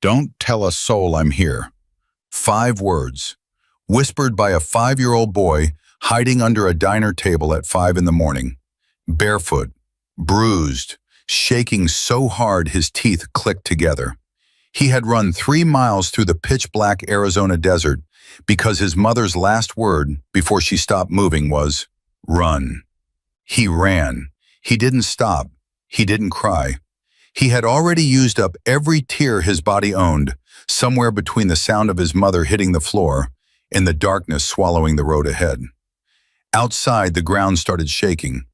Don't tell a soul I'm here. 5 words, whispered by a 5-year-old boy hiding under a diner table at 5 in the morning. Barefoot, bruised, shaking so hard his teeth clicked together. He had run 3 miles through the pitch-black Arizona desert because his mother's last word before she stopped moving was, "Run." He ran. He didn't stop. He didn't cry. He had already used up every tear his body owned, somewhere between the sound of his mother hitting the floor and the darkness swallowing the road ahead. Outside, the ground started shaking.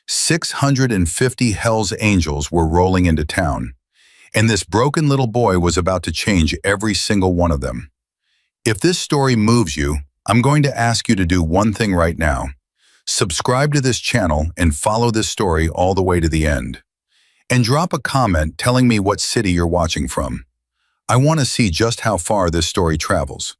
650 Hell's Angels were rolling into town, and this broken little boy was about to change every single one of them. If this story moves you, I'm going to ask you to do one thing right now. Subscribe to this channel and follow this story all the way to the end. And drop a comment telling me what city you're watching from. I want to see just how far this story travels.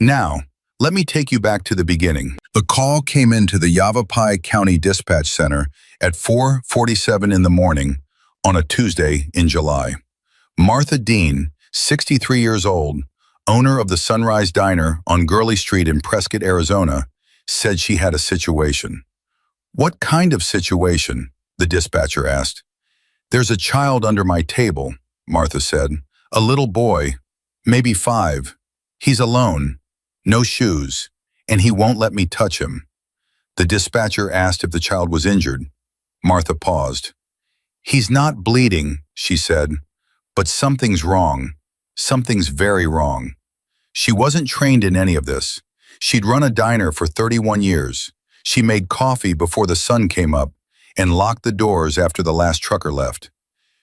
Now, let me take you back to the beginning. The call came into the Yavapai County Dispatch Center at 4:47 in the morning on a Tuesday in July. Martha Dean, 63 years old, owner of the Sunrise Diner on Gurley Street in Prescott, Arizona, said she had a situation. "What kind of situation?" the dispatcher asked. "There's a child under my table," Martha said. "A little boy, maybe 5. He's alone, no shoes, and he won't let me touch him." The dispatcher asked if the child was injured. Martha paused. "He's not bleeding," she said, "but something's wrong. Something's very wrong." She wasn't trained in any of this. She'd run a diner for 31 years. She made coffee before the sun came up and locked the doors after the last trucker left.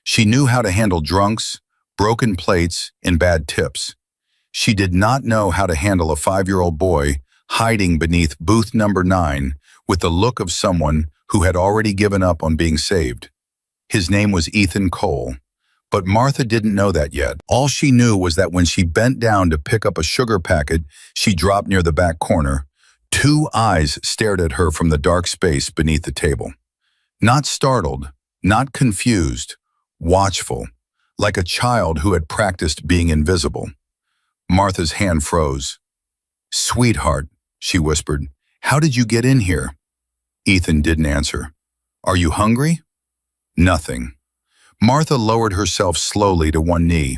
She knew how to handle drunks, broken plates, and bad tips. She did not know how to handle a 5-year-old boy hiding beneath booth number 9 with the look of someone who had already given up on being saved. His name was Ethan Cole, but Martha didn't know that yet. All she knew was that when she bent down to pick up a sugar packet she dropped near the back corner, 2 eyes stared at her from the dark space beneath the table. Not startled, not confused, watchful, like a child who had practiced being invisible. Martha's hand froze. "Sweetheart," she whispered, "how did you get in here?" Ethan didn't answer. "Are you hungry?" Nothing. Martha lowered herself slowly to one knee.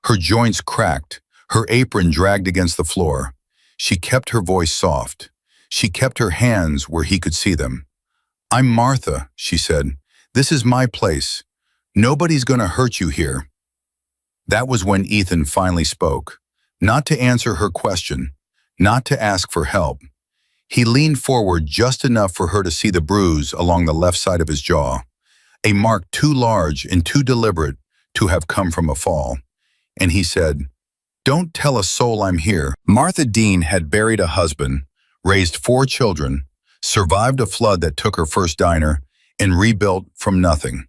Her joints cracked, her apron dragged against the floor. She kept her voice soft. She kept her hands where he could see them. "I'm Martha," she said. "This is my place. Nobody's going to hurt you here." That was when Ethan finally spoke, not to answer her question, not to ask for help. He leaned forward just enough for her to see the bruise along the left side of his jaw, a mark too large and too deliberate to have come from a fall. And he said, "Don't tell a soul I'm here." Martha Dean had buried a husband, raised 4 children, survived a flood that took her first diner, and rebuilt from nothing.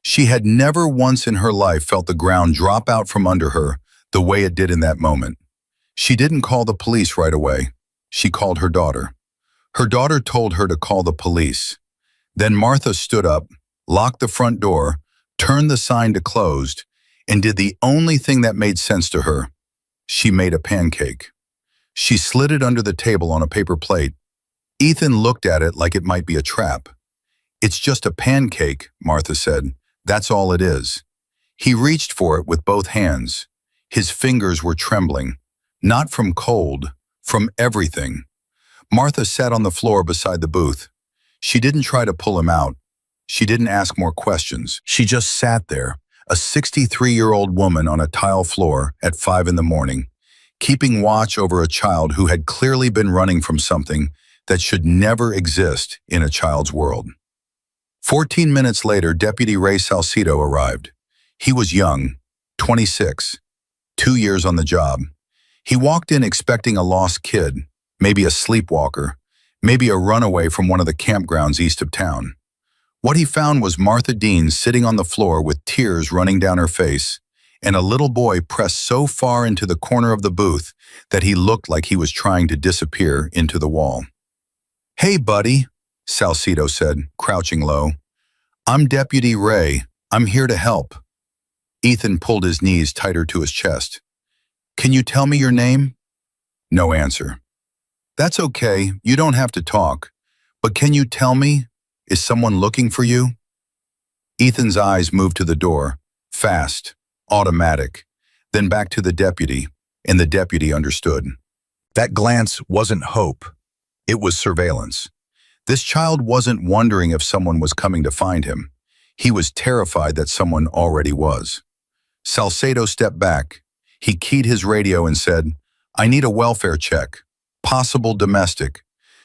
She had never once in her life felt the ground drop out from under her the way it did in that moment. She didn't call the police right away. She called her daughter. Her daughter told her to call the police. Then Martha stood up, locked the front door, turned the sign to closed, and did the only thing that made sense to her. She made a pancake. She slid it under the table on a paper plate. Ethan looked at it like it might be a trap. "It's just a pancake," Martha said. "That's all it is." He reached for it with both hands. His fingers were trembling, not from cold, from everything. Martha sat on the floor beside the booth. She didn't try to pull him out. She didn't ask more questions. She just sat there, a 63-year-old woman on a tile floor at 5 in the morning, keeping watch over a child who had clearly been running from something that should never exist in a child's world. 14 minutes later, Deputy Ray Salcido arrived. He was young, 26, 2 years on the job. He walked in expecting a lost kid, maybe a sleepwalker, maybe a runaway from one of the campgrounds east of town. What he found was Martha Dean sitting on the floor with tears running down her face, and a little boy pressed so far into the corner of the booth that he looked like he was trying to disappear into the wall. "Hey, buddy," Salcido said, crouching low. "I'm Deputy Ray. I'm here to help." Ethan pulled his knees tighter to his chest. Can you tell me your name? No answer. That's okay, you don't have to talk. But can you tell me, is someone looking for you? Ethan's eyes moved to the door, fast, automatic, then back to the deputy, and the deputy understood. That glance wasn't hope. It was surveillance. This child wasn't wondering if someone was coming to find him. He was terrified that someone already was. Salcedo stepped back. He keyed his radio and said, I need a welfare check. Possible domestic.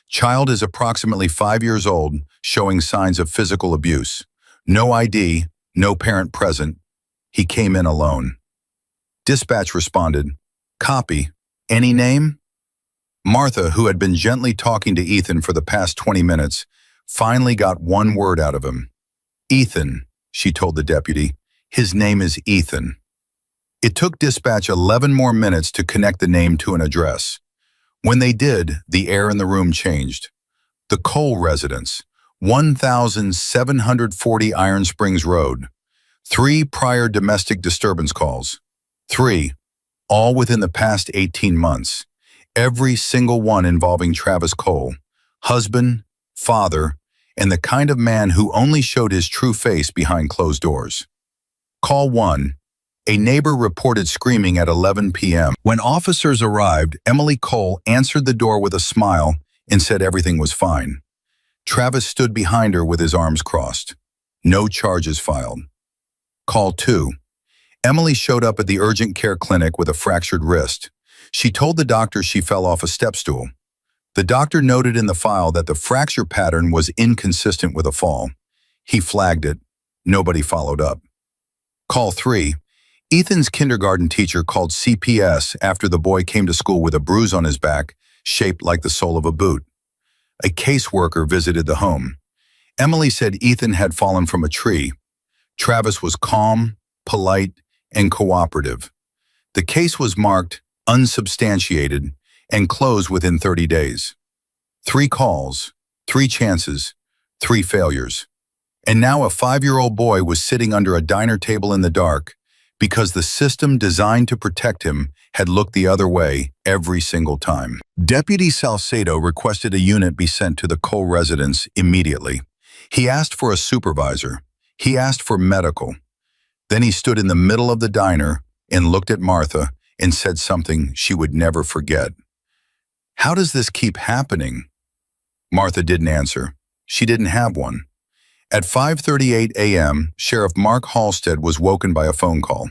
Child is approximately 5 years old, showing signs of physical abuse. No ID, no parent present. He came in alone. Dispatch responded, Copy. Any name? Martha, who had been gently talking to Ethan for the past 20 minutes, finally got one word out of him. Ethan, she told the deputy. His name is Ethan. It took dispatch 11 more minutes to connect the name to an address. When they did, the air in the room changed. The Cole residence, 1740 Iron Springs Road. 3 prior domestic disturbance calls. 3, all within the past 18 months. Every single one involving Travis Cole, husband, father, and the kind of man who only showed his true face behind closed doors. Call 1. A neighbor reported screaming at 11 p.m. When officers arrived, Emily Cole answered the door with a smile and said everything was fine. Travis stood behind her with his arms crossed. No charges filed. Call 2. Emily showed up at the urgent care clinic with a fractured wrist. She told the doctor she fell off a step stool. The doctor noted in the file that the fracture pattern was inconsistent with a fall. He flagged it. Nobody followed up. Call 3. Ethan's kindergarten teacher called CPS after the boy came to school with a bruise on his back, shaped like the sole of a boot. A caseworker visited the home. Emily said Ethan had fallen from a tree. Travis was calm, polite, and cooperative. The case was marked unsubstantiated and closed within 30 days. 3 calls, 3 chances, 3 failures. And now a 5-year-old boy was sitting under a diner table in the dark because the system designed to protect him had looked the other way every single time. Deputy Salcedo requested a unit be sent to the Cole residence immediately. He asked for a supervisor. He asked for medical. Then he stood in the middle of the diner and looked at Martha and said something she would never forget. How does this keep happening? Martha didn't answer. She didn't have one. At 5:38 a.m., Sheriff Mark Halstead was woken by a phone call.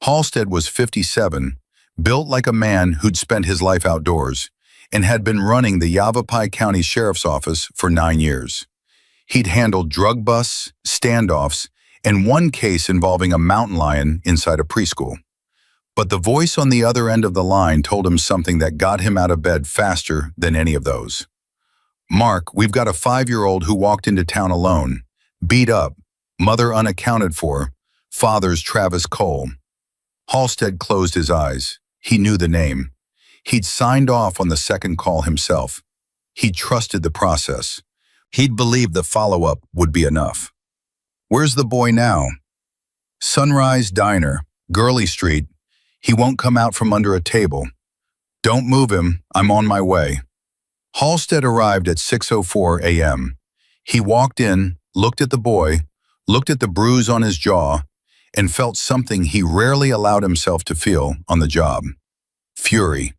Halstead was 57, built like a man who'd spent his life outdoors, and had been running the Yavapai County Sheriff's Office for 9 years. He'd handled drug busts, standoffs, and one case involving a mountain lion inside a preschool. But the voice on the other end of the line told him something that got him out of bed faster than any of those. Mark, we've got a 5-year-old who walked into town alone, beat up, mother unaccounted for, father's Travis Cole. Halstead closed his eyes. He knew the name. He'd signed off on the second call himself. He trusted the process. He'd believed the follow-up would be enough. Where's the boy now? Sunrise Diner, Gurley Street. He won't come out from under a table. Don't move him, I'm on my way. Halstead arrived at 6:04 a.m. He walked in, looked at the boy, looked at the bruise on his jaw, and felt something he rarely allowed himself to feel on the job. Fury.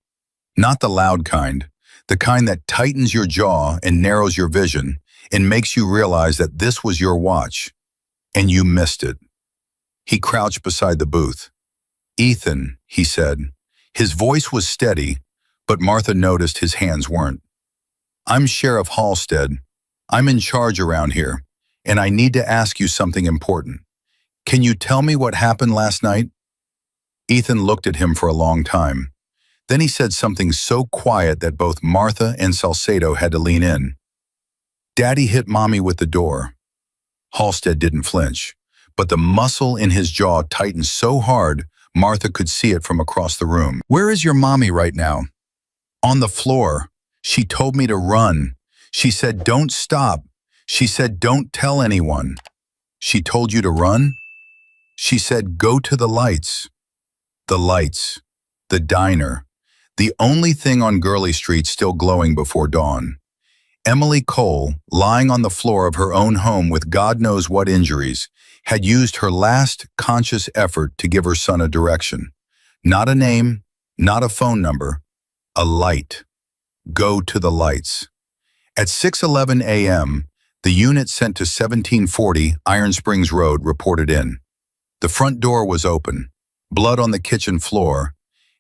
Not the loud kind, the kind that tightens your jaw and narrows your vision and makes you realize that this was your watch, and you missed it. He crouched beside the booth. Ethan, he said. His voice was steady, but Martha noticed his hands weren't. I'm Sheriff Halstead. I'm in charge around here, and I need to ask you something important. Can you tell me what happened last night? Ethan looked at him for a long time. Then he said something so quiet that both Martha and Salcedo had to lean in. Daddy hit Mommy with the door. Halstead didn't flinch, but the muscle in his jaw tightened so hard Martha could see it from across the room. Where is your mommy right now? On the floor. She told me to run. She said, don't stop. She said, don't tell anyone. She told you to run? She said, "Go to the lights." The lights. The diner. The only thing on Gurley Street still glowing before dawn. Emily Cole, lying on the floor of her own home with God knows what injuries, had used her last conscious effort to give her son a direction. Not a name, not a phone number, a light. Go to the lights. At 6:11 a.m., the unit sent to 1740 Iron Springs Road reported in. The front door was open, blood on the kitchen floor.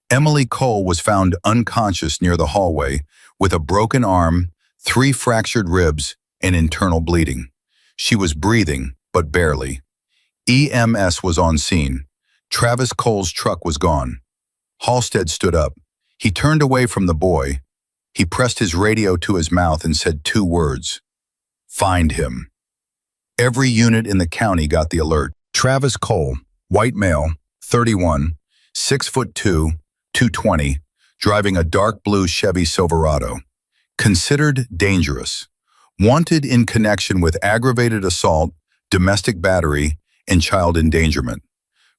Emily Cole was found unconscious near the hallway with a broken arm, 3 fractured ribs, and internal bleeding. She was breathing, but barely. EMS was on scene. Travis Cole's truck was gone. Halstead stood up. He turned away from the boy. He pressed his radio to his mouth and said 2 words. Find him. Every unit in the county got the alert. Travis Cole, white male, 31, 6'2", 220, driving a dark blue Chevy Silverado. Considered dangerous. Wanted in connection with aggravated assault, domestic battery, and child endangerment.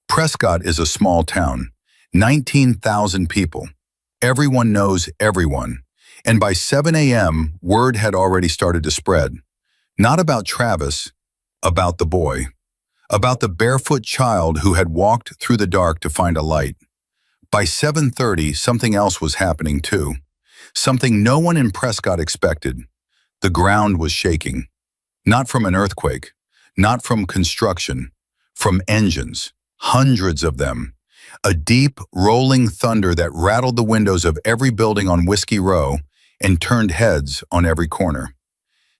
Prescott is a small town, 19,000 people. Everyone knows everyone. And by 7 a.m., word had already started to spread. Not about Travis, about the boy. About the barefoot child who had walked through the dark to find a light. By 7:30, something else was happening too. Something no one in Prescott expected. The ground was shaking. Not from an earthquake, not from construction, from engines, hundreds of them. A deep, rolling thunder that rattled the windows of every building on Whiskey Row and turned heads on every corner.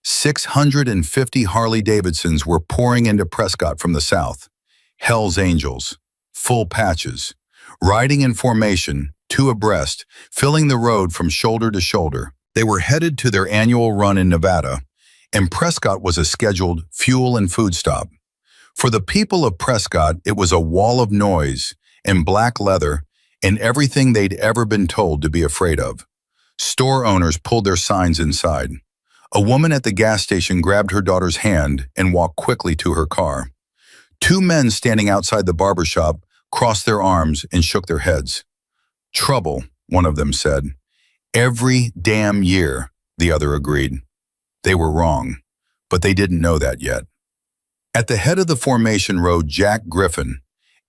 650 Harley-Davidsons were pouring into Prescott from the south. Hell's Angels, full patches, riding in formation, 2 abreast, filling the road from shoulder to shoulder. They were headed to their annual run in Nevada, and Prescott was a scheduled fuel and food stop. For the people of Prescott, it was a wall of noise and black leather and everything they'd ever been told to be afraid of. Store owners pulled their signs inside. A woman at the gas station grabbed her daughter's hand and walked quickly to her car. 2 men standing outside the barber shop crossed their arms and shook their heads. Trouble, one of them said. Every damn year, the other agreed. They were wrong, but they didn't know that yet. At the head of the formation rode Jack Griffin.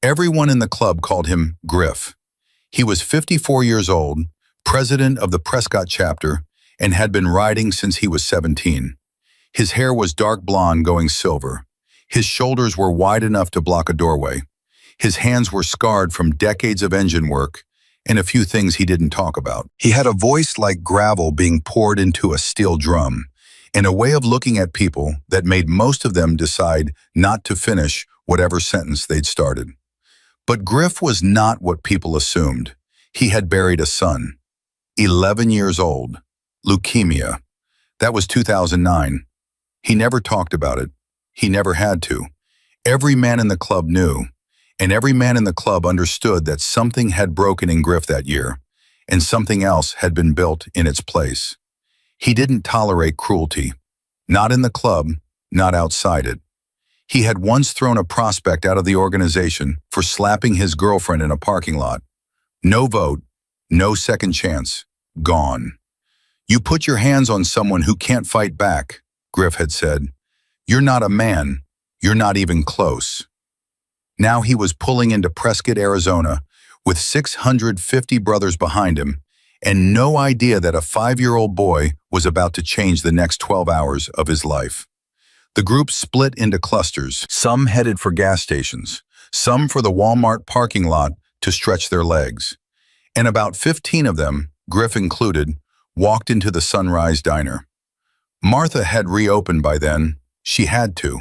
Everyone in the club called him Griff. He was 54 years old, president of the Prescott chapter, and had been riding since he was 17. His hair was dark blonde going silver. His shoulders were wide enough to block a doorway. His hands were scarred from decades of engine work and a few things he didn't talk about. He had a voice like gravel being poured into a steel drum, and a way of looking at people that made most of them decide not to finish whatever sentence they'd started. But Griff was not what people assumed. He had buried a son, 11 years old. Leukemia. That was 2009. He never talked about it. He never had to. Every man in the club knew, and every man in the club understood that something had broken in Griff that year, and something else had been built in its place. He didn't tolerate cruelty. Not in the club, not outside it. He had once thrown a prospect out of the organization for slapping his girlfriend in a parking lot. No vote, no second chance, gone. You put your hands on someone who can't fight back, Griff had said. You're not a man. You're not even close. Now he was pulling into Prescott, Arizona, with 650 brothers behind him, and no idea that a 5-year-old boy was about to change the next 12 hours of his life. The group split into clusters. Some headed for gas stations, some for the Walmart parking lot to stretch their legs. And about 15 of them, Griff included, walked into the Sunrise Diner. Martha had reopened by then. She had to.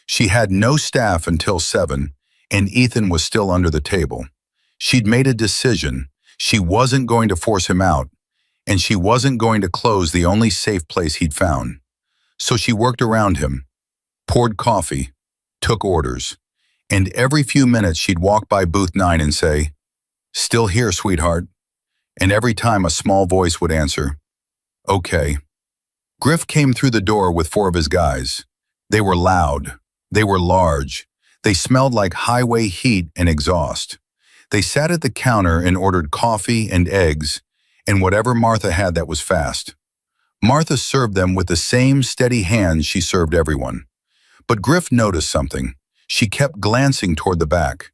She had no staff until 7, and Ethan was still under the table. She'd made a decision. She wasn't going to force him out, and she wasn't going to close the only safe place he'd found. So she worked around him, poured coffee, took orders, and every few minutes she'd walk by booth 9 and say, "Still here, sweetheart." And every time a small voice would answer, "Okay." Griff came through the door with 4 of his guys. They were loud. They were large. They smelled like highway heat and exhaust. They sat at the counter and ordered coffee and eggs and whatever Martha had that was fast. Martha served them with the same steady hand she served everyone. But Griff noticed something. She kept glancing toward the back.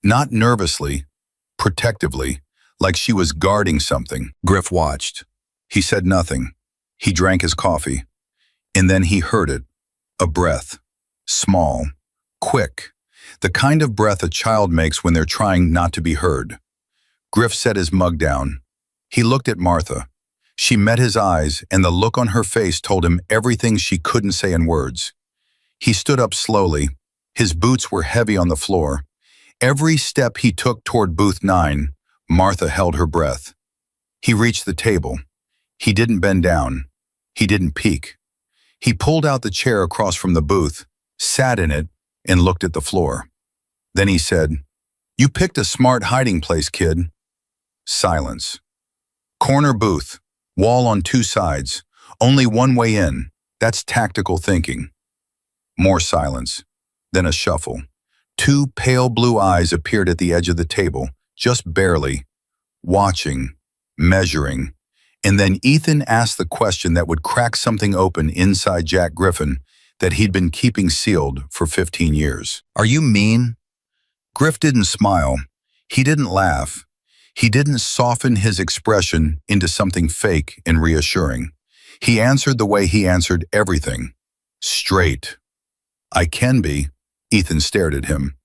Not nervously, protectively, like she was guarding something. Griff watched. He said nothing. He drank his coffee. And then he heard it. A breath. Small. Quick. The kind of breath a child makes when they're trying not to be heard. Griff set his mug down. He looked at Martha. She met his eyes, and the look on her face told him everything she couldn't say in words. He stood up slowly. His boots were heavy on the floor. Every step he took toward booth 9, Martha held her breath. He reached the table. He didn't bend down. He didn't peek. He pulled out the chair across from the booth, sat in it, and looked at the floor. Then he said, "You picked a smart hiding place, kid." Silence. Corner booth. Wall on 2 sides. Only one way in. That's tactical thinking. More silence. Then a shuffle. 2 pale blue eyes appeared at the edge of the table, just barely, watching, measuring. And then Ethan asked the question that would crack something open inside Jack Griffin that he'd been keeping sealed for 15 years. "Are you mean?" Griff didn't smile. He didn't laugh. He didn't soften his expression into something fake and reassuring. He answered the way he answered everything. Straight. "I can be." Ethan stared at him.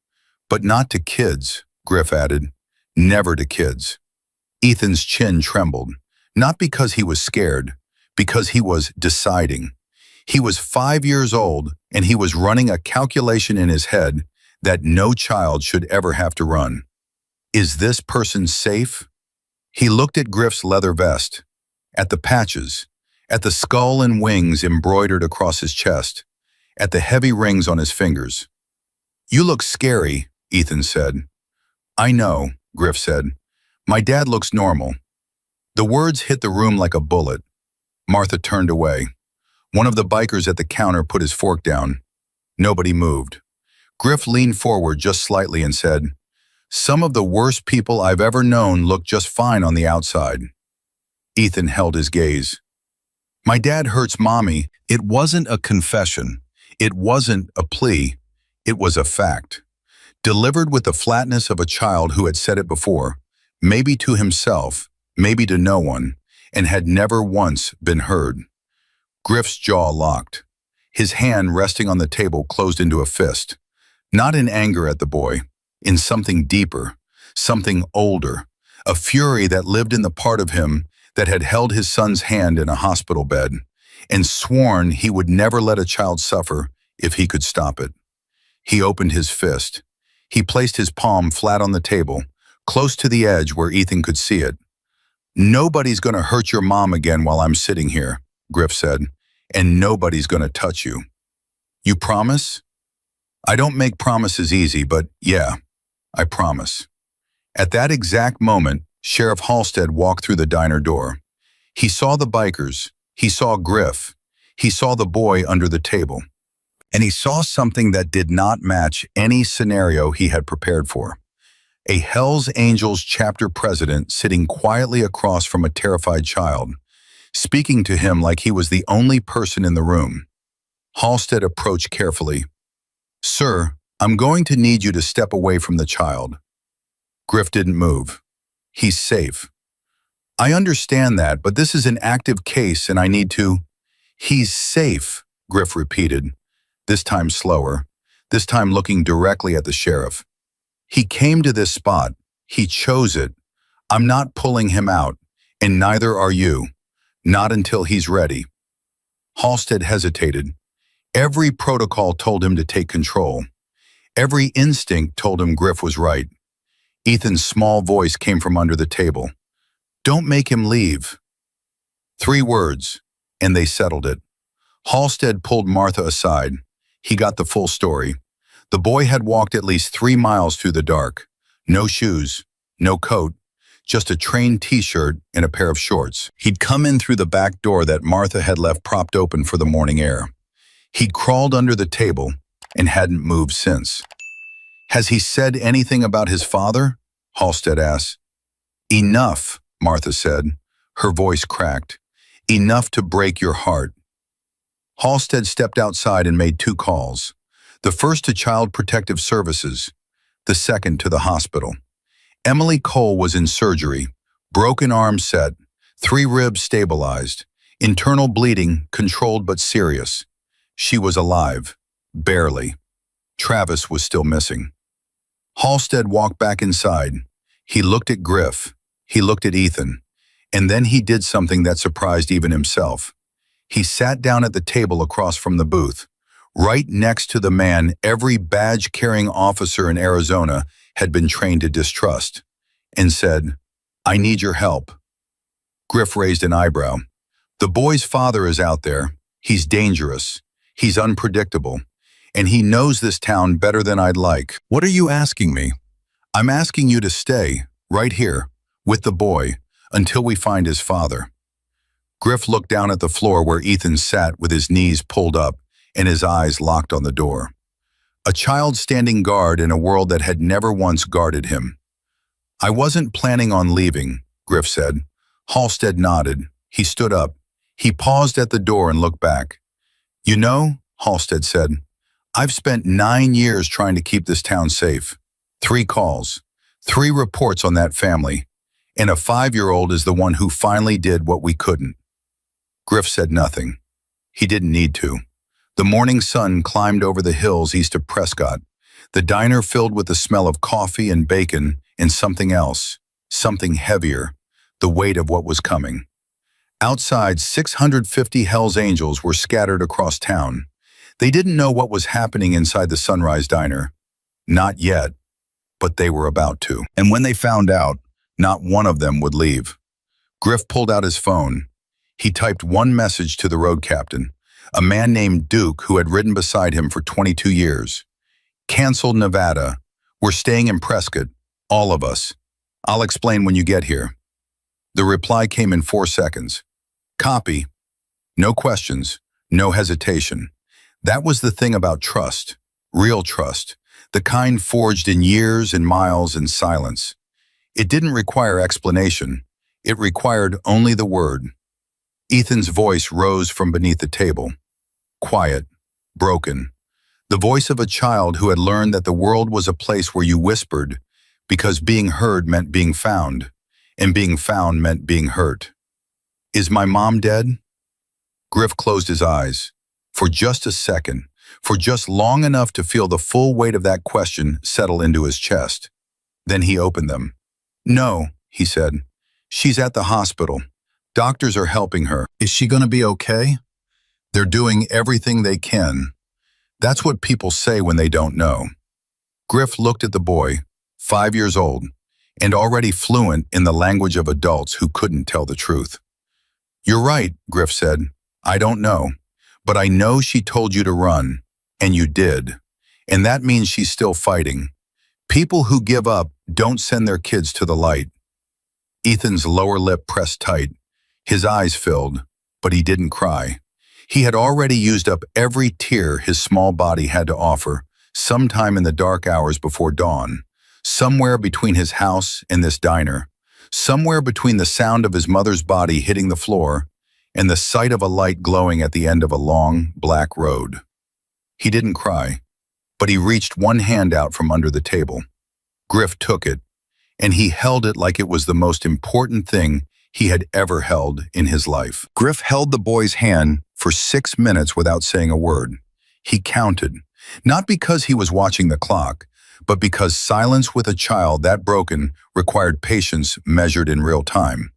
"But not to kids," Griff added. "Never to kids." Ethan's chin trembled. Not because he was scared, because he was deciding. He was 5 years old, and he was running a calculation in his head that no child should ever have to run. Is this person safe? He looked at Griff's leather vest, at the patches, at the skull and wings embroidered across his chest, at the heavy rings on his fingers. "You look scary," Ethan said. "I know," Griff said. "My dad looks normal." The words hit the room like a bullet. Martha turned away. One of the bikers at the counter put his fork down. Nobody moved. Griff leaned forward just slightly and said, "Some of the worst people I've ever known look just fine on the outside." Ethan held his gaze. "My dad hurts Mommy." It wasn't a confession. It wasn't a plea. It was a fact. Delivered with the flatness of a child who had said it before, maybe to himself, maybe to no one, and had never once been heard. Griff's jaw locked. His hand resting on the table closed into a fist. Not in anger at the boy, in something deeper, something older, a fury that lived in the part of him that had held his son's hand in a hospital bed and sworn he would never let a child suffer if he could stop it. He opened his fist. He placed his palm flat on the table, close to the edge where Ethan could see it. "Nobody's going to hurt your mom again while I'm sitting here," Griff said, "and nobody's going to touch you. You promise?" "I don't make promises easy, but yeah, I promise." At that exact moment, Sheriff Halstead walked through the diner door. He saw the bikers. He saw Griff. He saw the boy under the table. And he saw something that did not match any scenario he had prepared for. A Hells Angels chapter president sitting quietly across from a terrified child, speaking to him like he was the only person in the room. Halstead approached carefully. "Sir, I'm going to need you to step away from the child." Griff didn't move. "He's safe." "I understand that, but this is an active case and I need to—" "He's safe," Griff repeated, this time slower, this time looking directly at the sheriff. "He came to this spot. He chose it. I'm not pulling him out, and neither are you. Not until he's ready." Halstead hesitated. Every protocol told him to take control. Every instinct told him Griff was right. Ethan's small voice came from under the table. "Don't make him leave." 3 words, and they settled it. Halstead pulled Martha aside. He got the full story. The boy had walked at least 3 miles through the dark. No shoes, no coat, just a trained t-shirt and a pair of shorts. He'd come in through the back door that Martha had left propped open for the morning air. He'd crawled under the table and hadn't moved since. Has he said anything about his father? Halstead asked. Enough, Martha said. Her voice cracked. Enough to break your heart. Halstead stepped outside and made 2 calls. The first to Child Protective Services, the second to the hospital. Emily Cole was in surgery, broken arm set, 3 ribs stabilized, internal bleeding controlled but serious. She was alive, barely. Travis was still missing. Halstead walked back inside. He looked at Griff. He looked at Ethan. And then he did something that surprised even himself. He sat down at the table across from the booth, right next to the man every badge-carrying officer in Arizona had been trained to distrust, and said, I need your help. Griff raised an eyebrow. The boy's father is out there. He's dangerous. He's unpredictable. And he knows this town better than I'd like. What are you asking me? I'm asking you to stay, right here, with the boy, until we find his father. Griff looked down at the floor where Ethan sat with his knees pulled up and his eyes locked on the door. A child standing guard in a world that had never once guarded him. I wasn't planning on leaving, Griff said. Halstead nodded. He stood up. He paused at the door and looked back. You know, Halstead said, I've spent 9 years trying to keep this town safe. 3 calls, 3 reports on that family, and a 5-year-old is the one who finally did what we couldn't. Griff said nothing. He didn't need to. The morning sun climbed over the hills east of Prescott, the diner filled with the smell of coffee and bacon and something else, something heavier, the weight of what was coming. Outside, 650 Hells Angels were scattered across town. They didn't know what was happening inside the Sunrise Diner. Not yet, but they were about to. And when they found out, not one of them would leave. Griff pulled out his phone. He typed one message to the road captain, a man named Duke who had ridden beside him for 22 years. Canceled Nevada. We're staying in Prescott, all of us. I'll explain when you get here. The reply came in 4 seconds. Copy. No questions, no hesitation. That was the thing about trust, real trust, the kind forged in years and miles and silence. It didn't require explanation. It required only the word. Ethan's voice rose from beneath the table. Quiet, broken. The voice of a child who had learned that the world was a place where you whispered because being heard meant being found, and being found meant being hurt. Is my mom dead? Griff closed his eyes. For just a second, for just long enough to feel the full weight of that question settle into his chest. Then he opened them. No, he said. She's at the hospital. Doctors are helping her. Is she going to be okay? They're doing everything they can. That's what people say when they don't know. Griff looked at the boy, 5 years old, and already fluent in the language of adults who couldn't tell the truth. You're right, Griff said. I don't know. But I know she told you to run, and you did. And that means she's still fighting. People who give up don't send their kids to the light. Ethan's lower lip pressed tight. His eyes filled, but he didn't cry. He had already used up every tear his small body had to offer, sometime in the dark hours before dawn, somewhere between his house and this diner, somewhere between the sound of his mother's body hitting the floor and the sight of a light glowing at the end of a long, black road. He didn't cry, but he reached one hand out from under the table. Griff took it, and he held it like it was the most important thing he had ever held in his life. Griff held the boy's hand for 6 minutes without saying a word. He counted, not because he was watching the clock, but because silence with a child that broken required patience measured in real time.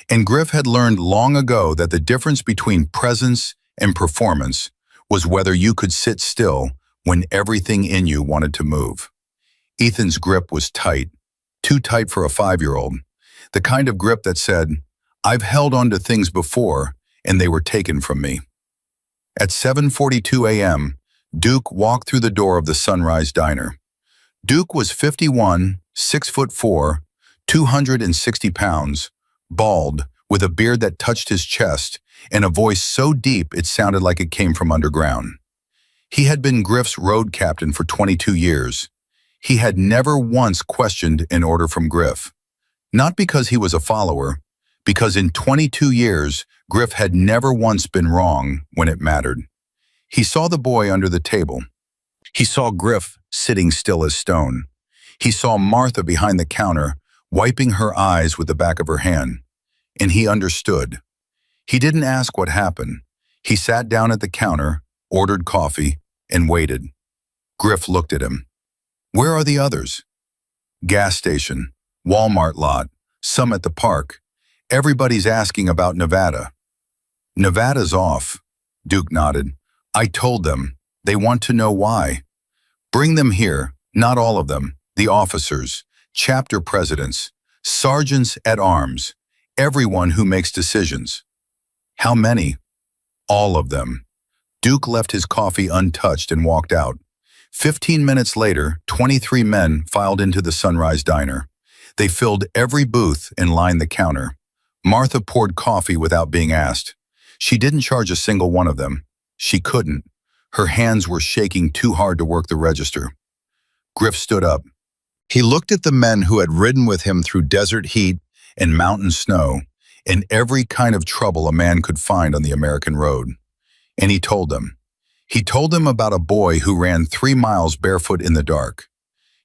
And Griff had learned long ago that the difference between presence and performance was whether you could sit still when everything in you wanted to move. Ethan's grip was tight, too tight for a 5-year-old, the kind of grip that said, I've held on to things before and they were taken from me. At 7:42 a.m., Duke walked through the door of the Sunrise Diner. Duke was 51, 6'4", 260 pounds, bald, with a beard that touched his chest, and a voice so deep it sounded like it came from underground. He had been Griff's road captain for 22 years. He had never once questioned an order from Griff. Not because he was a follower, because in 22 years, Griff had never once been wrong when it mattered. He saw the boy under the table. He saw Griff sitting still as stone. He saw Martha behind the counter, wiping her eyes with the back of her hand. And he understood. He didn't ask what happened. He sat down at the counter, ordered coffee, and waited. Griff looked at him. Where are the others? Gas station, Walmart lot, some at the park. Everybody's asking about Nevada. Nevada's off. Duke nodded. I told them. They want to know why. Bring them here, not all of them, the officers, chapter presidents, sergeants at arms, everyone who makes decisions. How many? All of them. Duke left his coffee untouched and walked out. 15 minutes later, 23 men filed into the Sunrise Diner. They filled every booth and lined the counter. Martha poured coffee without being asked. She didn't charge a single one of them. She couldn't. Her hands were shaking too hard to work the register. Griff stood up. He looked at the men who had ridden with him through desert heat and mountain snow and every kind of trouble a man could find on the American road. And he told them. He told them about a boy who ran 3 miles barefoot in the dark.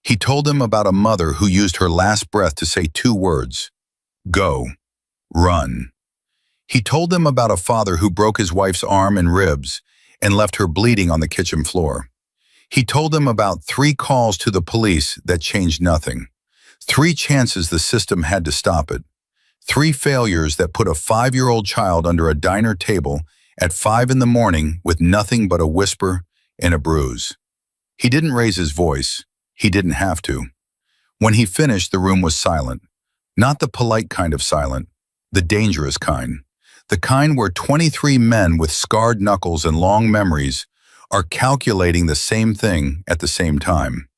He told them about a mother who used her last breath to say 2 words. Go. Run. He told them about a father who broke his wife's arm and ribs and left her bleeding on the kitchen floor. He told them about 3 calls to the police that changed nothing. 3 chances the system had to stop it. 3 failures that put a 5-year-old child under a diner table at 5 in the morning with nothing but a whisper and a bruise. He didn't raise his voice. He didn't have to. When he finished, the room was silent. Not the polite kind of silent, the dangerous kind. The kind where 23 men with scarred knuckles and long memories are calculating the same thing at the same time.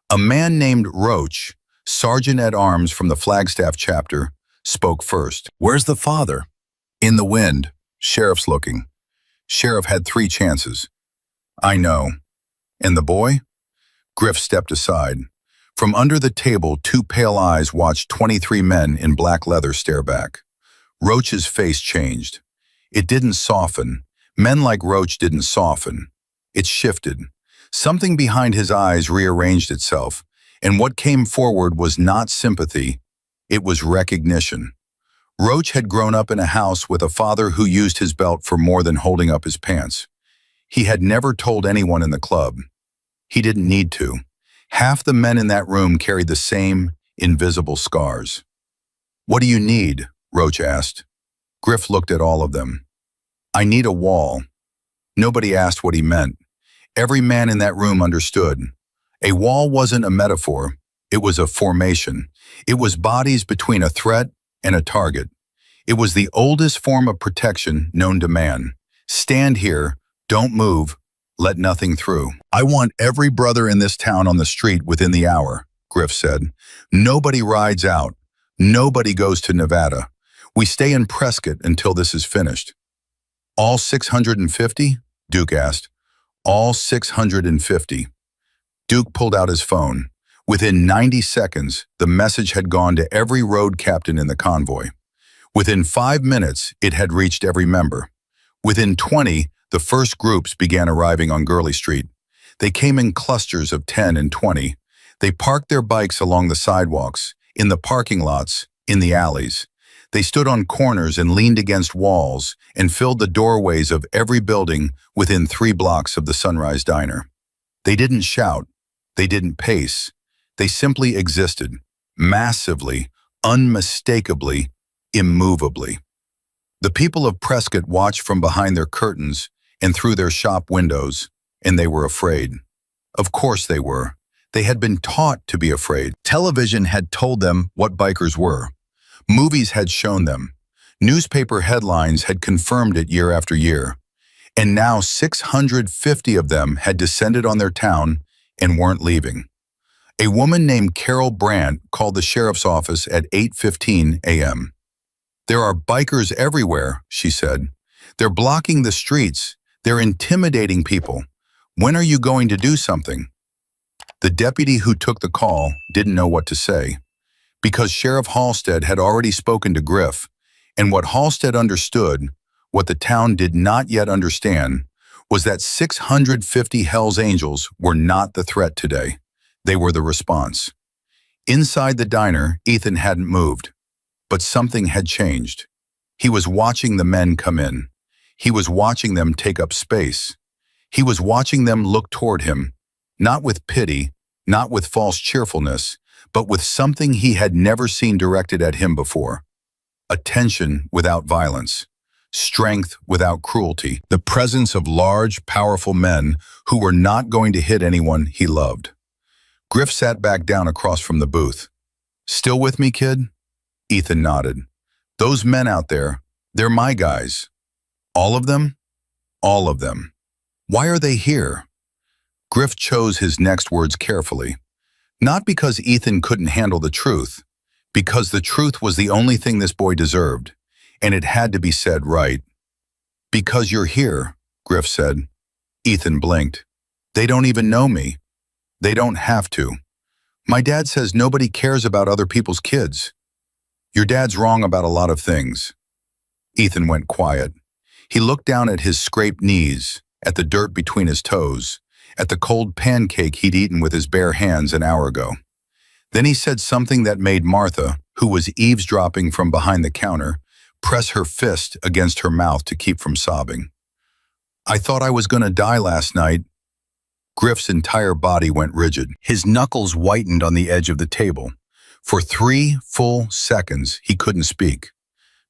A man named Roach, sergeant at arms from the Flagstaff chapter, spoke first. Where's the father? In the wind. Sheriff's looking. Sheriff had 3 chances. I know. And the boy? Griff stepped aside. From under the table, 2 pale eyes watched 23 men in black leather stare back. Roach's face changed. It didn't soften. Men like Roach didn't soften. It shifted. Something behind his eyes rearranged itself, and what came forward was not sympathy. It was recognition. Roach had grown up in a house with a father who used his belt for more than holding up his pants. He had never told anyone in the club. He didn't need to. Half the men in that room carried the same invisible scars. What do you need? Roach asked. Griff looked at all of them. I need a wall. Nobody asked what he meant. Every man in that room understood. A wall wasn't a metaphor. It was a formation. It was bodies between a threat and a target. It was the oldest form of protection known to man. Stand here, don't move, let nothing through. I want every brother in this town on the street within the hour, Griff said. Nobody rides out. Nobody goes to Nevada. We stay in Prescott until this is finished. All 650? Duke asked. All 650. Duke pulled out his phone. Within 90 seconds, the message had gone to every road captain in the convoy. Within 5 minutes, it had reached every member. Within 20, the first groups began arriving on Gurley Street. They came in clusters of 10 and 20. They parked their bikes along the sidewalks, in the parking lots, in the alleys. They stood on corners and leaned against walls and filled the doorways of every building within 3 blocks of the Sunrise Diner. They didn't shout. They didn't pace. They simply existed, massively, unmistakably, immovably. The people of Prescott watched from behind their curtains and through their shop windows, and they were afraid. Of course they were. They had been taught to be afraid. Television had told them what bikers were. Movies had shown them. Newspaper headlines had confirmed it year after year. And now 650 of them had descended on their town and weren't leaving. A woman named Carol Brandt called the sheriff's office at 8:15 a.m. There are bikers everywhere, she said. They're blocking the streets. They're intimidating people. When are you going to do something? The deputy who took the call didn't know what to say, because Sheriff Halstead had already spoken to Griff, and what Halstead understood, what the town did not yet understand, was that 650 Hell's Angels were not the threat today. They were the response. Inside the diner, Ethan hadn't moved, but something had changed. He was watching the men come in. He was watching them take up space. He was watching them look toward him, not with pity, not with false cheerfulness, but with something he had never seen directed at him before. Attention without violence. Strength without cruelty. The presence of large, powerful men who were not going to hit anyone he loved. Griff sat back down across from the booth. "Still with me, kid?" Ethan nodded. "Those men out there, they're my guys." "All of them?" "All of them." "Why are they here?" Griff chose his next words carefully. Not because Ethan couldn't handle the truth, because the truth was the only thing this boy deserved, and it had to be said right. "Because you're here," Griff said. Ethan blinked. "They don't even know me." "They don't have to. My dad says nobody cares about other people's kids." "Your dad's wrong about a lot of things." Ethan went quiet. He looked down at his scraped knees, at the dirt between his toes, at the cold pancake he'd eaten with his bare hands an hour ago. Then he said something that made Martha, who was eavesdropping from behind the counter, press her fist against her mouth to keep from sobbing. "I thought I was going to die last night." Griff's entire body went rigid. His knuckles whitened on the edge of the table. For 3 full seconds, he couldn't speak.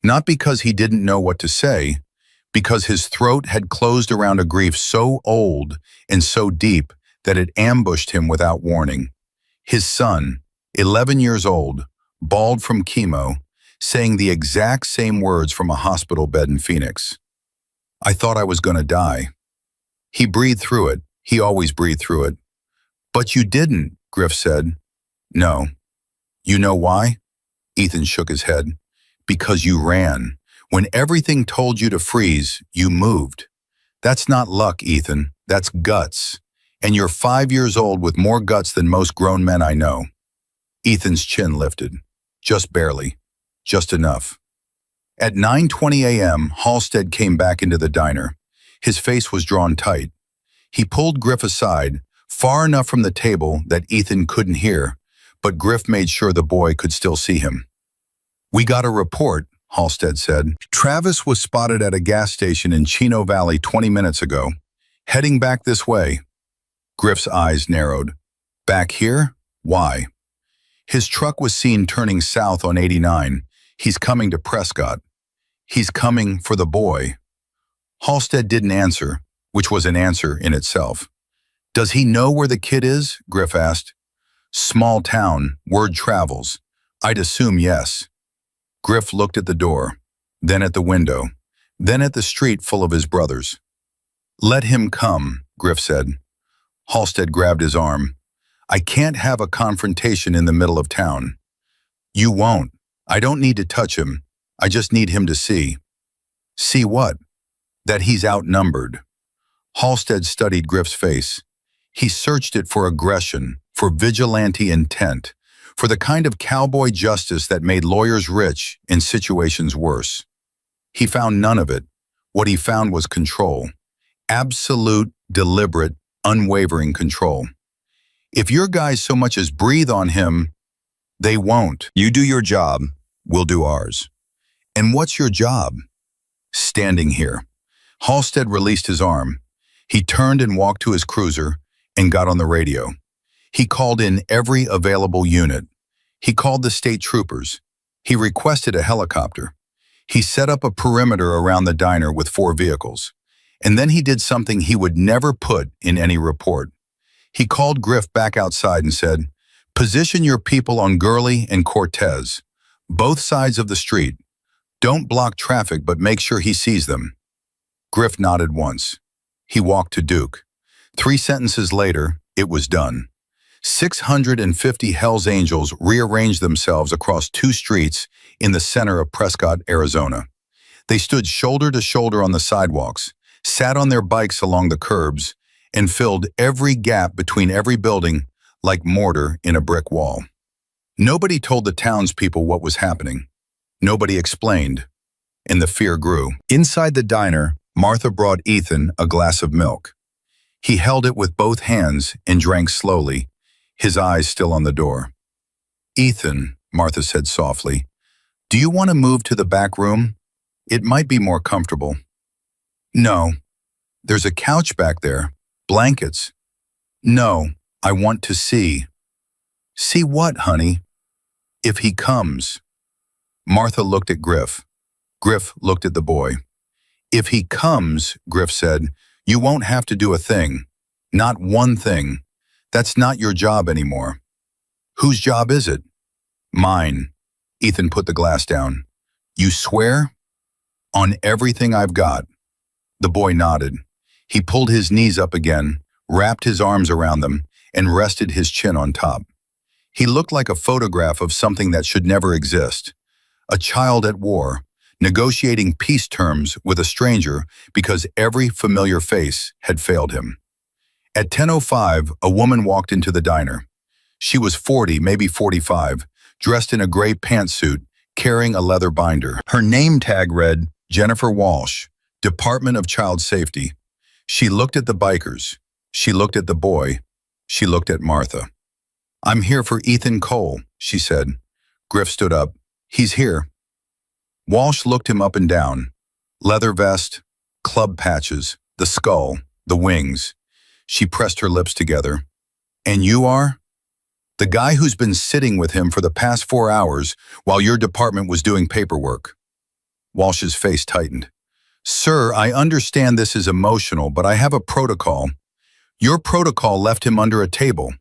Not because he didn't know what to say, because his throat had closed around a grief so old and so deep that it ambushed him without warning. His son, 11 years old, bald from chemo, saying the exact same words from a hospital bed in Phoenix. "I thought I was going to die." He breathed through it. He always breathed through it. "But you didn't," Griff said. "No." "You know why?" Ethan shook his head. "Because you ran. When everything told you to freeze, you moved. That's not luck, Ethan. That's guts. And you're 5 years old with more guts than most grown men I know." Ethan's chin lifted. Just barely. Just enough. At 9:20 a.m., Halstead came back into the diner. His face was drawn tight. He pulled Griff aside, far enough from the table that Ethan couldn't hear, but Griff made sure the boy could still see him. "We got a report," Halstead said. "Travis was spotted at a gas station in Chino Valley 20 minutes ago, heading back this way." Griff's eyes narrowed. "Back here? Why?" "His truck was seen turning south on 89. He's coming to Prescott. He's coming for the boy." Halstead didn't answer, which was an answer in itself. "Does he know where the kid is?" Griff asked. "Small town, word travels. I'd assume yes." Griff looked at the door, then at the window, then at the street full of his brothers. "Let him come," Griff said. Halstead grabbed his arm. "I can't have a confrontation in the middle of town." "You won't. I don't need to touch him. I just need him to see." "See what?" "That he's outnumbered." Halstead studied Griff's face. He searched it for aggression, for vigilante intent, for the kind of cowboy justice that made lawyers rich in situations worse. He found none of it. What he found was control. Absolute, deliberate, unwavering control. "If your guys so much as breathe on him, they won't. You do your job, we'll do ours." "And what's your job?" "Standing here." Halstead released his arm. He turned and walked to his cruiser and got on the radio. He called in every available unit. He called the state troopers. He requested a helicopter. He set up a perimeter around the diner with 4 vehicles. And then he did something he would never put in any report. He called Griff back outside and said, "Position your people on Gurley and Cortez, both sides of the street. Don't block traffic, but make sure he sees them." Griff nodded once. He walked to Duke. 3 sentences later, it was done. 650 Hell's Angels rearranged themselves across 2 streets in the center of Prescott, Arizona. They stood shoulder to shoulder on the sidewalks, sat on their bikes along the curbs, and filled every gap between every building like mortar in a brick wall. Nobody told the townspeople what was happening. Nobody explained, and the fear grew. Inside the diner, Martha brought Ethan a glass of milk. He held it with both hands and drank slowly, his eyes still on the door. "Ethan," Martha said softly, "do you want to move to the back room? It might be more comfortable." "No. There's a couch back there. Blankets." "No, I want to see." "See what, honey?" "If he comes." Martha looked at Griff. Griff looked at the boy. "If he comes," Griff said, "you won't have to do a thing. Not one thing. That's not your job anymore." "Whose job is it?" "Mine." Ethan put the glass down. "You swear?" "On everything I've got." The boy nodded. He pulled his knees up again, wrapped his arms around them, and rested his chin on top. He looked like a photograph of something that should never exist. A child at war, negotiating peace terms with a stranger because every familiar face had failed him. At 10:05, a woman walked into the diner. She was 40, maybe 45, dressed in a gray pantsuit, carrying a leather binder. Her name tag read, Jennifer Walsh, Department of Child Safety. She looked at the bikers. She looked at the boy. She looked at Martha. "I'm here for Ethan Cole," she said. Griff stood up. "He's here." Walsh looked him up and down. Leather vest, club patches, the skull, the wings. She pressed her lips together. "And you are?" "The guy who's been sitting with him for the past 4 hours while your department was doing paperwork." Walsh's face tightened. "Sir, I understand this is emotional, but I have a protocol. Your protocol left him under a table.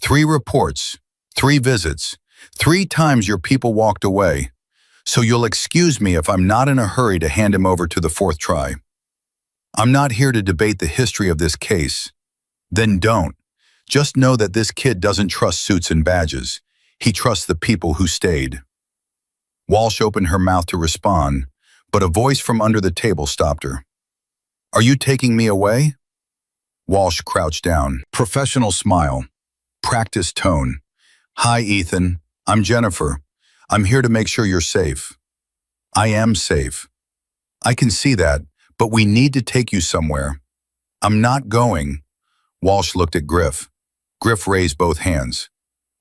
3 reports, 3 visits, 3 times your people walked away. So you'll excuse me if I'm not in a hurry to hand him over to the 4th try. I'm not here to debate the history of this case. Then don't. Just know that this kid doesn't trust suits and badges. He trusts the people who stayed." Walsh opened her mouth to respond, but a voice from under the table stopped her. "Are you taking me away?" Walsh crouched down. Professional smile. Practiced tone. "Hi, Ethan. I'm Jennifer. I'm here to make sure you're safe." "I am safe." "I can see that, but we need to take you somewhere." "I'm not going." Walsh looked at Griff. Griff raised both hands.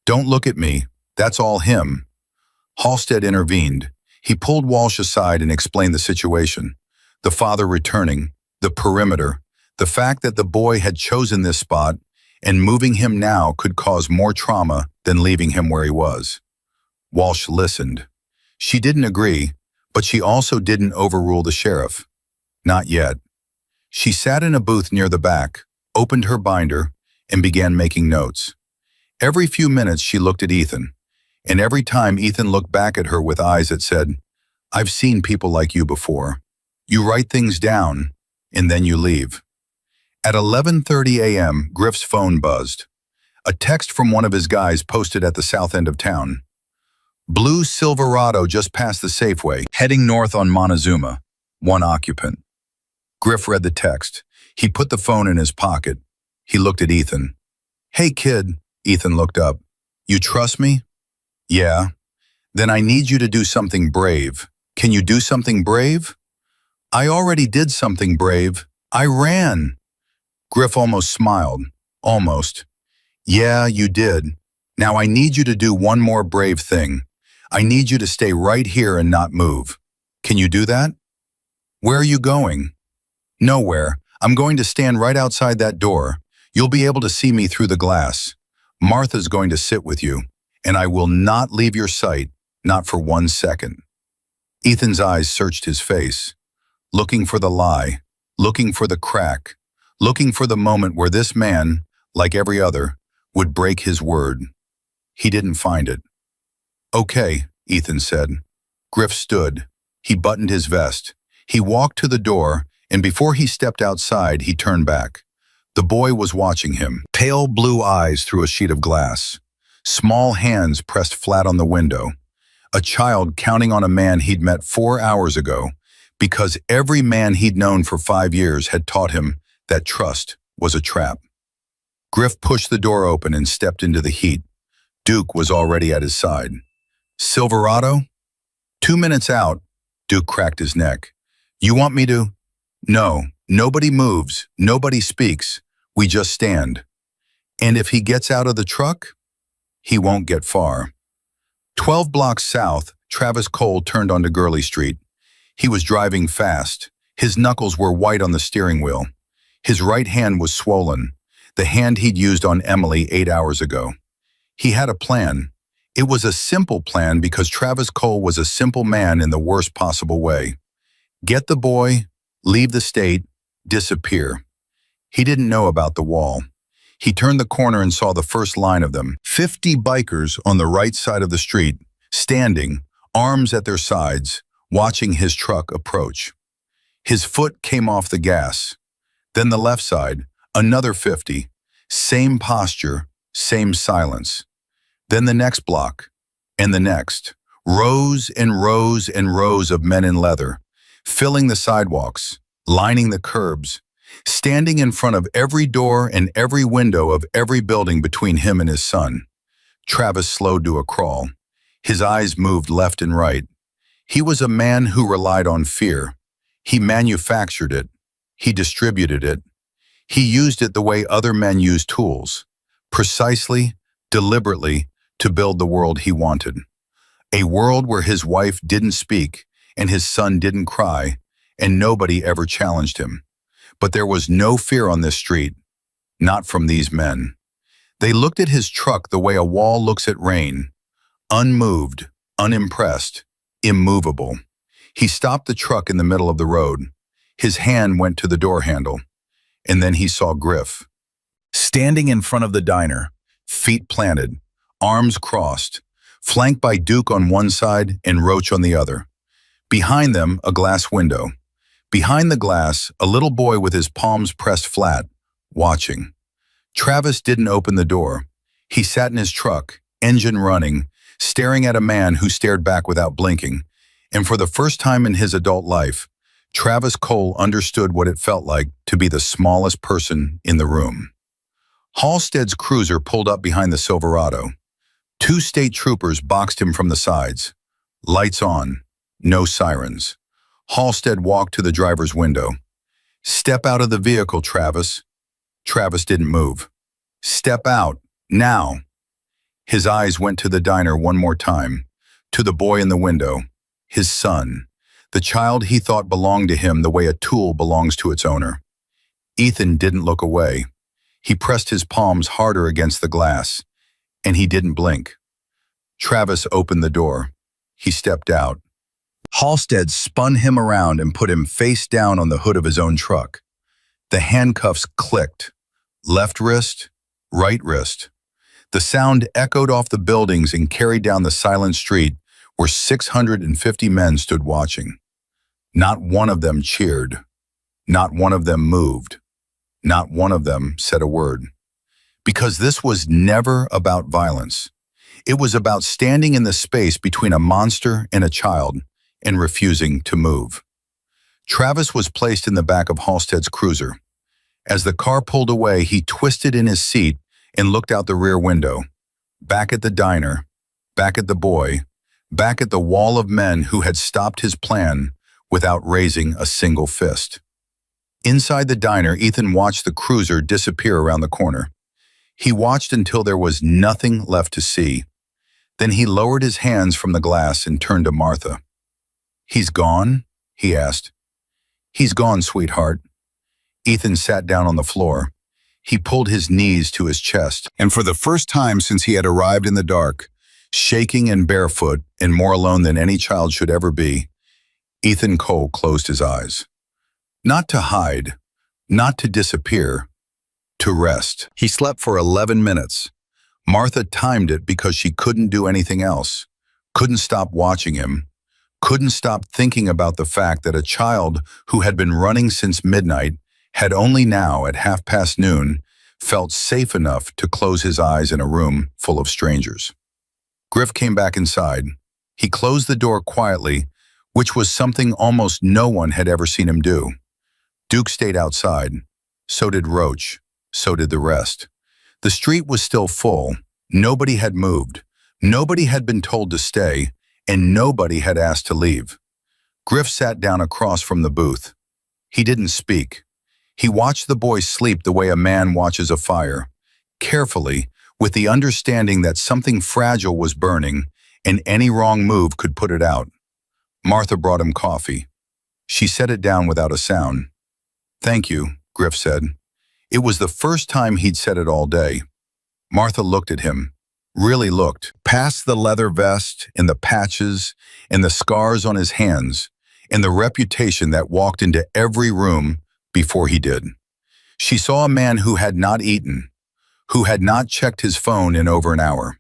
"Don't look at me. That's all him." Halstead intervened. He pulled Walsh aside and explained the situation. The father returning, the perimeter, the fact that the boy had chosen this spot, and moving him now could cause more trauma than leaving him where he was. Walsh listened. She didn't agree, but she also didn't overrule the sheriff. Not yet. She sat in a booth near the back, opened her binder, and began making notes. Every few minutes she looked at Ethan, and every time Ethan looked back at her with eyes that said, "I've seen people like you before. You write things down, and then you leave." At 11:30 a.m., Griff's phone buzzed. A text from one of his guys posted at the south end of town. "Blue Silverado just past the Safeway, heading north on Montezuma. 1 occupant." Griff read the text. He put the phone in his pocket. He looked at Ethan. "Hey, kid." Ethan looked up. "You trust me?" "Yeah." "Then I need you to do something brave. Can you do something brave?" "I already did something brave. I ran." Griff almost smiled. Almost. "Yeah, you did. Now I need you to do one more brave thing. I need you to stay right here and not move. Can you do that?" "Where are you going?" "Nowhere. I'm going to stand right outside that door. You'll be able to see me through the glass. Martha's going to sit with you, and I will not leave your sight, not for 1 second." Ethan's eyes searched his face, looking for the lie, looking for the crack, looking for the moment where this man, like every other, would break his word. He didn't find it. "Okay," Ethan said. Griff stood. He buttoned his vest. He walked to the door, and before he stepped outside, he turned back. The boy was watching him, pale blue eyes through a sheet of glass, small hands pressed flat on the window, a child counting on a man he'd met 4 hours ago, because every man he'd known for 5 years had taught him that trust was a trap. Griff pushed the door open and stepped into the heat. Duke was already at his side. Silverado? 2 minutes out, Duke cracked his neck. You want me to? No, nobody moves, nobody speaks. We just stand. And if he gets out of the truck, he won't get far. 12 blocks south, Travis Cole turned onto Gurley Street. He was driving fast. His knuckles were white on the steering wheel. His right hand was swollen, the hand he'd used on Emily 8 hours ago. He had a plan. It was a simple plan because Travis Cole was a simple man in the worst possible way. Get the boy, leave the state, disappear. He didn't know about the wall. He turned the corner and saw the first line of them, 50 bikers on the right side of the street, standing, arms at their sides, watching his truck approach. His foot came off the gas. Then the left side, another 50, same posture, same silence. Then the next block, and the next, rows and rows and rows of men in leather, filling the sidewalks, lining the curbs, standing in front of every door and every window of every building between him and his son. Travis slowed to a crawl. His eyes moved left and right. He was a man who relied on fear. He manufactured it. He distributed it. He used it the way other men use tools, precisely, deliberately, to build the world he wanted. A world where his wife didn't speak and his son didn't cry and nobody ever challenged him. But there was no fear on this street, not from these men. They looked at his truck the way a wall looks at rain, unmoved, unimpressed, immovable. He stopped the truck in the middle of the road. His hand went to the door handle, and then he saw Griff. Standing in front of the diner, feet planted, arms crossed, flanked by Duke on one side and Roach on the other. Behind them, a glass window. Behind the glass, a little boy with his palms pressed flat, watching. Travis didn't open the door. He sat in his truck, engine running, staring at a man who stared back without blinking. And for the first time in his adult life, Travis Cole understood what it felt like to be the smallest person in the room. Halstead's cruiser pulled up behind the Silverado. 2 state troopers boxed him from the sides. Lights on, no sirens. Halstead walked to the driver's window. Step out of the vehicle, Travis. Travis didn't move. Step out, now. His eyes went to the diner one more time, to the boy in the window, his son, the child he thought belonged to him the way a tool belongs to its owner. Ethan didn't look away. He pressed his palms harder against the glass, and he didn't blink. Travis opened the door. He stepped out. Halstead spun him around and put him face down on the hood of his own truck. The handcuffs clicked. Left wrist, right wrist. The sound echoed off the buildings and carried down the silent street where 650 men stood watching. Not one of them cheered. Not one of them moved. Not one of them said a word. Because this was never about violence. It was about standing in the space between a monster and a child and refusing to move. Travis was placed in the back of Halstead's cruiser. As the car pulled away, he twisted in his seat and looked out the rear window, back at the diner, back at the boy, back at the wall of men who had stopped his plan without raising a single fist. Inside the diner, Ethan watched the cruiser disappear around the corner. He watched until there was nothing left to see. Then he lowered his hands from the glass and turned to Martha. "He's gone?" he asked. "He's gone, sweetheart." Ethan sat down on the floor. He pulled his knees to his chest, and for the first time since he had arrived in the dark, shaking and barefoot and more alone than any child should ever be, Ethan Cole closed his eyes. Not to hide, not to disappear, to rest. He slept for 11 minutes. Martha timed it because she couldn't do anything else, couldn't stop watching him, couldn't stop thinking about the fact that a child who had been running since midnight had only now, at noon, felt safe enough to close his eyes in a room full of strangers. Griff came back inside. He closed the door quietly, which was something almost no one had ever seen him do. Duke stayed outside. So did Roach. So did the rest. The street was still full. Nobody had moved. Nobody had been told to stay, and nobody had asked to leave. Griff sat down across from the booth. He didn't speak. He watched the boy sleep the way a man watches a fire, carefully, with the understanding that something fragile was burning, and any wrong move could put it out. Martha brought him coffee. She set it down without a sound. "Thank you," Griff said. It was the first time he'd said it all day. Martha looked at him, really looked, past the leather vest, and the patches, and the scars on his hands, and the reputation that walked into every room before he did. She saw a man who had not eaten, who had not checked his phone in over an hour,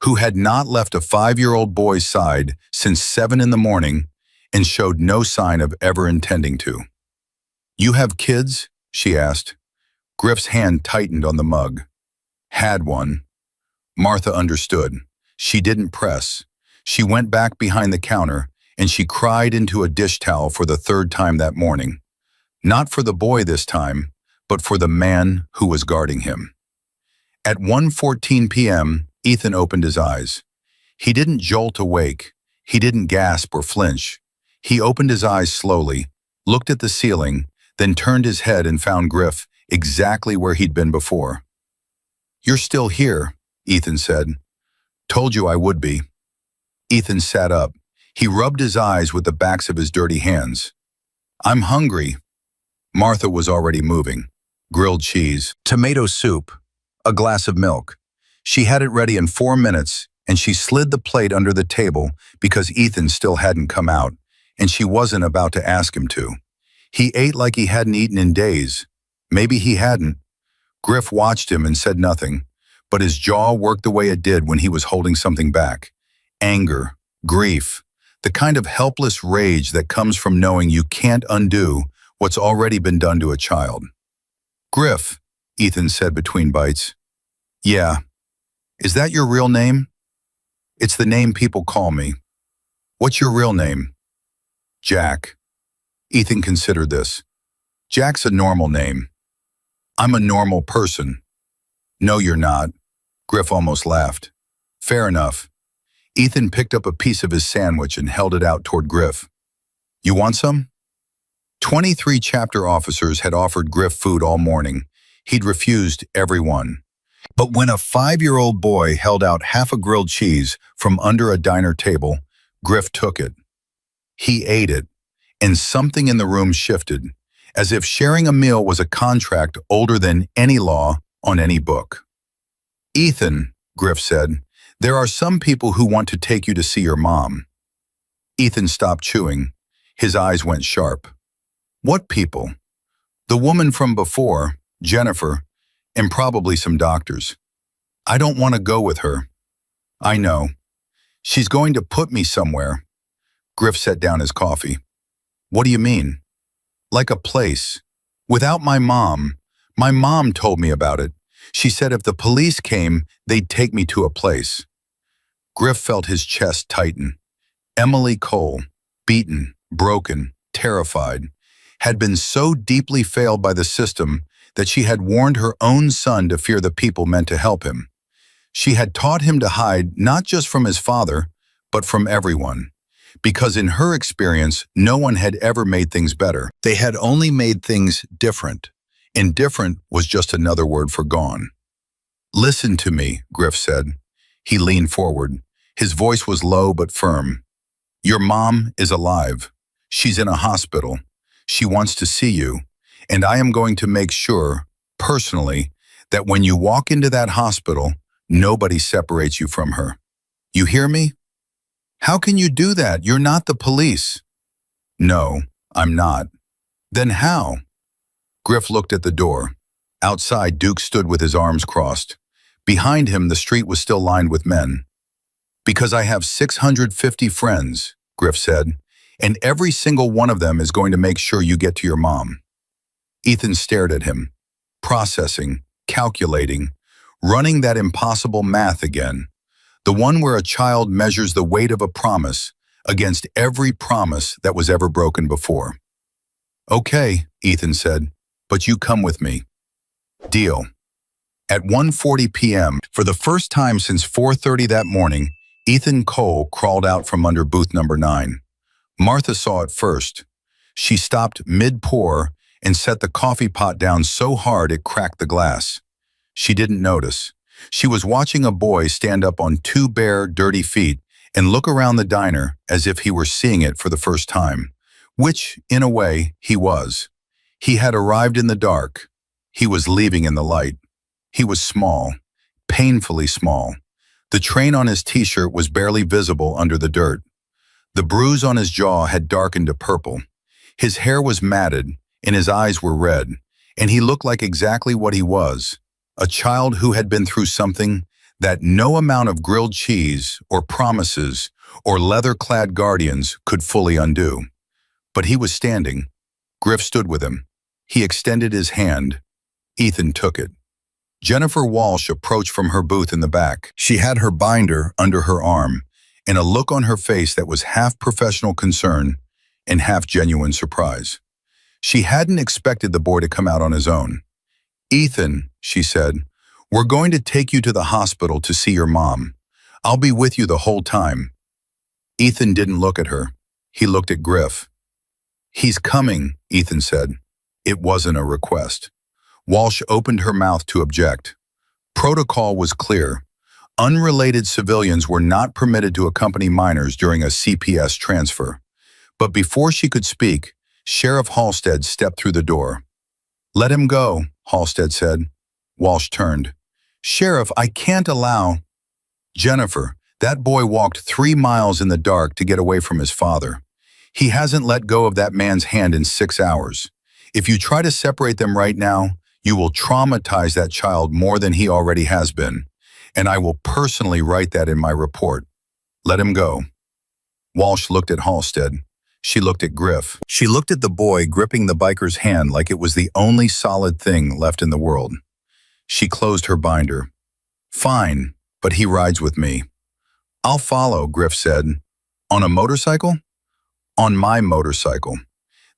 who had not left a 5-year-old boy's side since 7 in the morning and showed no sign of ever intending to. "You have kids?" she asked. Griff's hand tightened on the mug. "Had one." Martha understood. She didn't press. She went back behind the counter and she cried into a dish towel for the 3rd time that morning. Not for the boy this time, but for the man who was guarding him. At 1:14 p.m., Ethan opened his eyes. He didn't jolt awake. He didn't gasp or flinch. He opened his eyes slowly, looked at the ceiling, then turned his head and found Griff exactly where he'd been before. "You're still here," Ethan said. "Told you I would be." Ethan sat up. He rubbed his eyes with the backs of his dirty hands. "I'm hungry." Martha was already moving. Grilled cheese, tomato soup, a glass of milk. She had it ready in 4 minutes, and she slid the plate under the table because Ethan still hadn't come out, and she wasn't about to ask him to. He ate like he hadn't eaten in days. Maybe he hadn't. Griff watched him and said nothing, but his jaw worked the way it did when he was holding something back. Anger, grief, the kind of helpless rage that comes from knowing you can't undo what's already been done to a child. "Griff," Ethan said between bites. "Yeah. Is that your real name?" "It's the name people call me." "What's your real name?" "Jack." Ethan considered this. "Jack's a normal name." "I'm a normal person." "No, you're not." Griff almost laughed. "Fair enough." Ethan picked up a piece of his sandwich and held it out toward Griff. "You want some?" 23 chapter officers had offered Griff food all morning. He'd refused every one. But when a 5-year-old boy held out half a grilled cheese from under a diner table, Griff took it. He ate it, and something in the room shifted, as if sharing a meal was a contract older than any law on any book. "Ethan," Griff said, "there are some people who want to take you to see your mom." Ethan stopped chewing. His eyes went sharp. "What people?" "The woman from before, Jennifer, and probably some doctors." "I don't want to go with her." "I know. She's going to put me somewhere." Griff set down his coffee. "What do you mean?" "Like a place. Without my mom. My mom told me about it. She said if the police came, they'd take me to a place." Griff felt his chest tighten. Emily Cole, beaten, broken, terrified, had been so deeply failed by the system that she had warned her own son to fear the people meant to help him. She had taught him to hide not just from his father, but from everyone. Because in her experience, no one had ever made things better. They had only made things different. And different was just another word for gone. "Listen to me," Griff said. He leaned forward. His voice was low but firm. "Your mom is alive. She's in a hospital. She wants to see you. And I am going to make sure, personally, that when you walk into that hospital, nobody separates you from her. You hear me?" "How can you do that? You're not the police." "No, I'm not." "Then how?" Griff looked at the door. Outside, Duke stood with his arms crossed. Behind him, the street was still lined with men. "Because I have 650 friends," Griff said, "and every single one of them is going to make sure you get to your mom." Ethan stared at him, processing, calculating, running that impossible math again, the one where a child measures the weight of a promise against every promise that was ever broken before. "Okay," Ethan said, "but you come with me." "Deal." At 1:40 p.m., for the first time since 4:30 that morning, Ethan Cole crawled out from under booth number 9. Martha saw it first. She stopped mid-pour and set the coffee pot down so hard it cracked the glass. She didn't notice. She was watching a boy stand up on 2 bare, dirty feet and look around the diner as if he were seeing it for the first time, which, in a way, he was. He had arrived in the dark. He was leaving in the light. He was small, painfully small. The train on his t-shirt was barely visible under the dirt. The bruise on his jaw had darkened to purple. His hair was matted, and his eyes were red, and he looked like exactly what he was, a child who had been through something that no amount of grilled cheese or promises or leather-clad guardians could fully undo. But he was standing. Griff stood with him. He extended his hand. Ethan took it. Jennifer Walsh approached from her booth in the back. She had her binder under her arm and a look on her face that was half professional concern and half genuine surprise. She hadn't expected the boy to come out on his own. "Ethan," she said, "we're going to take you to the hospital to see your mom. I'll be with you the whole time." Ethan didn't look at her. He looked at Griff. "He's coming," Ethan said. It wasn't a request. Walsh opened her mouth to object. Protocol was clear. Unrelated civilians were not permitted to accompany minors during a CPS transfer. But before she could speak, Sheriff Halstead stepped through the door. "Let him go," Halstead said. Walsh turned. "Sheriff, I can't allow—" "Jennifer, that boy walked 3 miles in the dark to get away from his father. He hasn't let go of that man's hand in 6 hours. If you try to separate them right now, you will traumatize that child more than he already has been, and I will personally write that in my report. Let him go." Walsh looked at Halstead. She looked at Griff. She looked at the boy gripping the biker's hand like it was the only solid thing left in the world. She closed her binder. "Fine, but he rides with me." "I'll follow," Griff said. "On a motorcycle?" "On my motorcycle."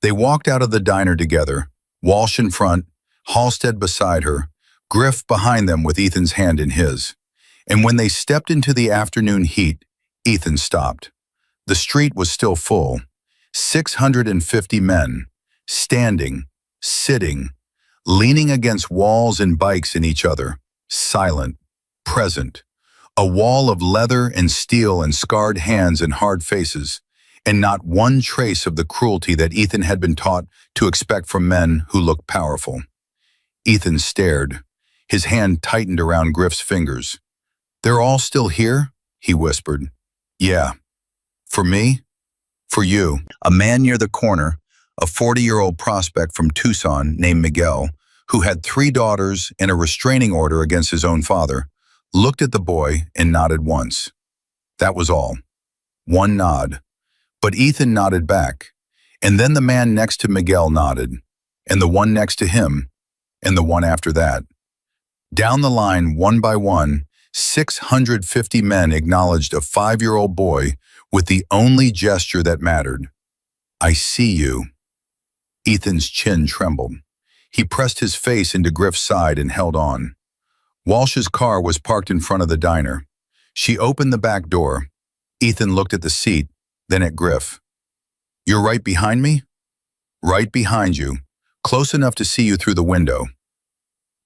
They walked out of the diner together, Walsh in front, Halstead beside her, Griff behind them with Ethan's hand in his. And when they stepped into the afternoon heat, Ethan stopped. The street was still full. 650 men, standing, sitting, leaning against walls and bikes in each other, silent, present. A wall of leather and steel and scarred hands and hard faces, and not one trace of the cruelty that Ethan had been taught to expect from men who looked powerful. Ethan stared. His hand tightened around Griff's fingers. "They're all still here?" he whispered. "Yeah. For me? For you." A man near the corner, a 40-year-old prospect from Tucson named Miguel, who had 3 daughters and a restraining order against his own father, looked at the boy and nodded once. That was all. One nod. But Ethan nodded back, and then the man next to Miguel nodded, and the one next to him, and the one after that. Down the line, one by one, 650 men acknowledged a 5-year-old boy with the only gesture that mattered. "I see you." Ethan's chin trembled. He pressed his face into Griff's side and held on. Walsh's car was parked in front of the diner. She opened the back door. Ethan looked at the seat, then at Griff. "You're right behind me?" "Right behind you, close enough to see you through the window."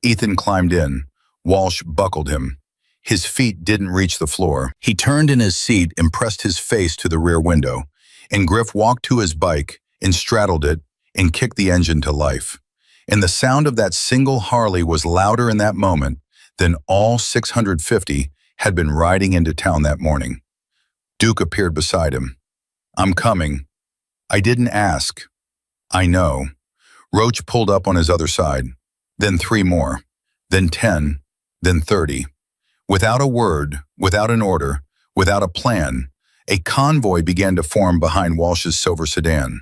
Ethan climbed in. Walsh buckled him. His feet didn't reach the floor. He turned in his seat and pressed his face to the rear window, and Griff walked to his bike and straddled it and kicked the engine to life. And the sound of that single Harley was louder in that moment than all 650 had been riding into town that morning. Duke appeared beside him. "I'm coming." "I didn't ask." "I know." Roach pulled up on his other side. Then 3 more. Then 10. Then 30. Without a word, without an order, without a plan, a convoy began to form behind Walsh's silver sedan.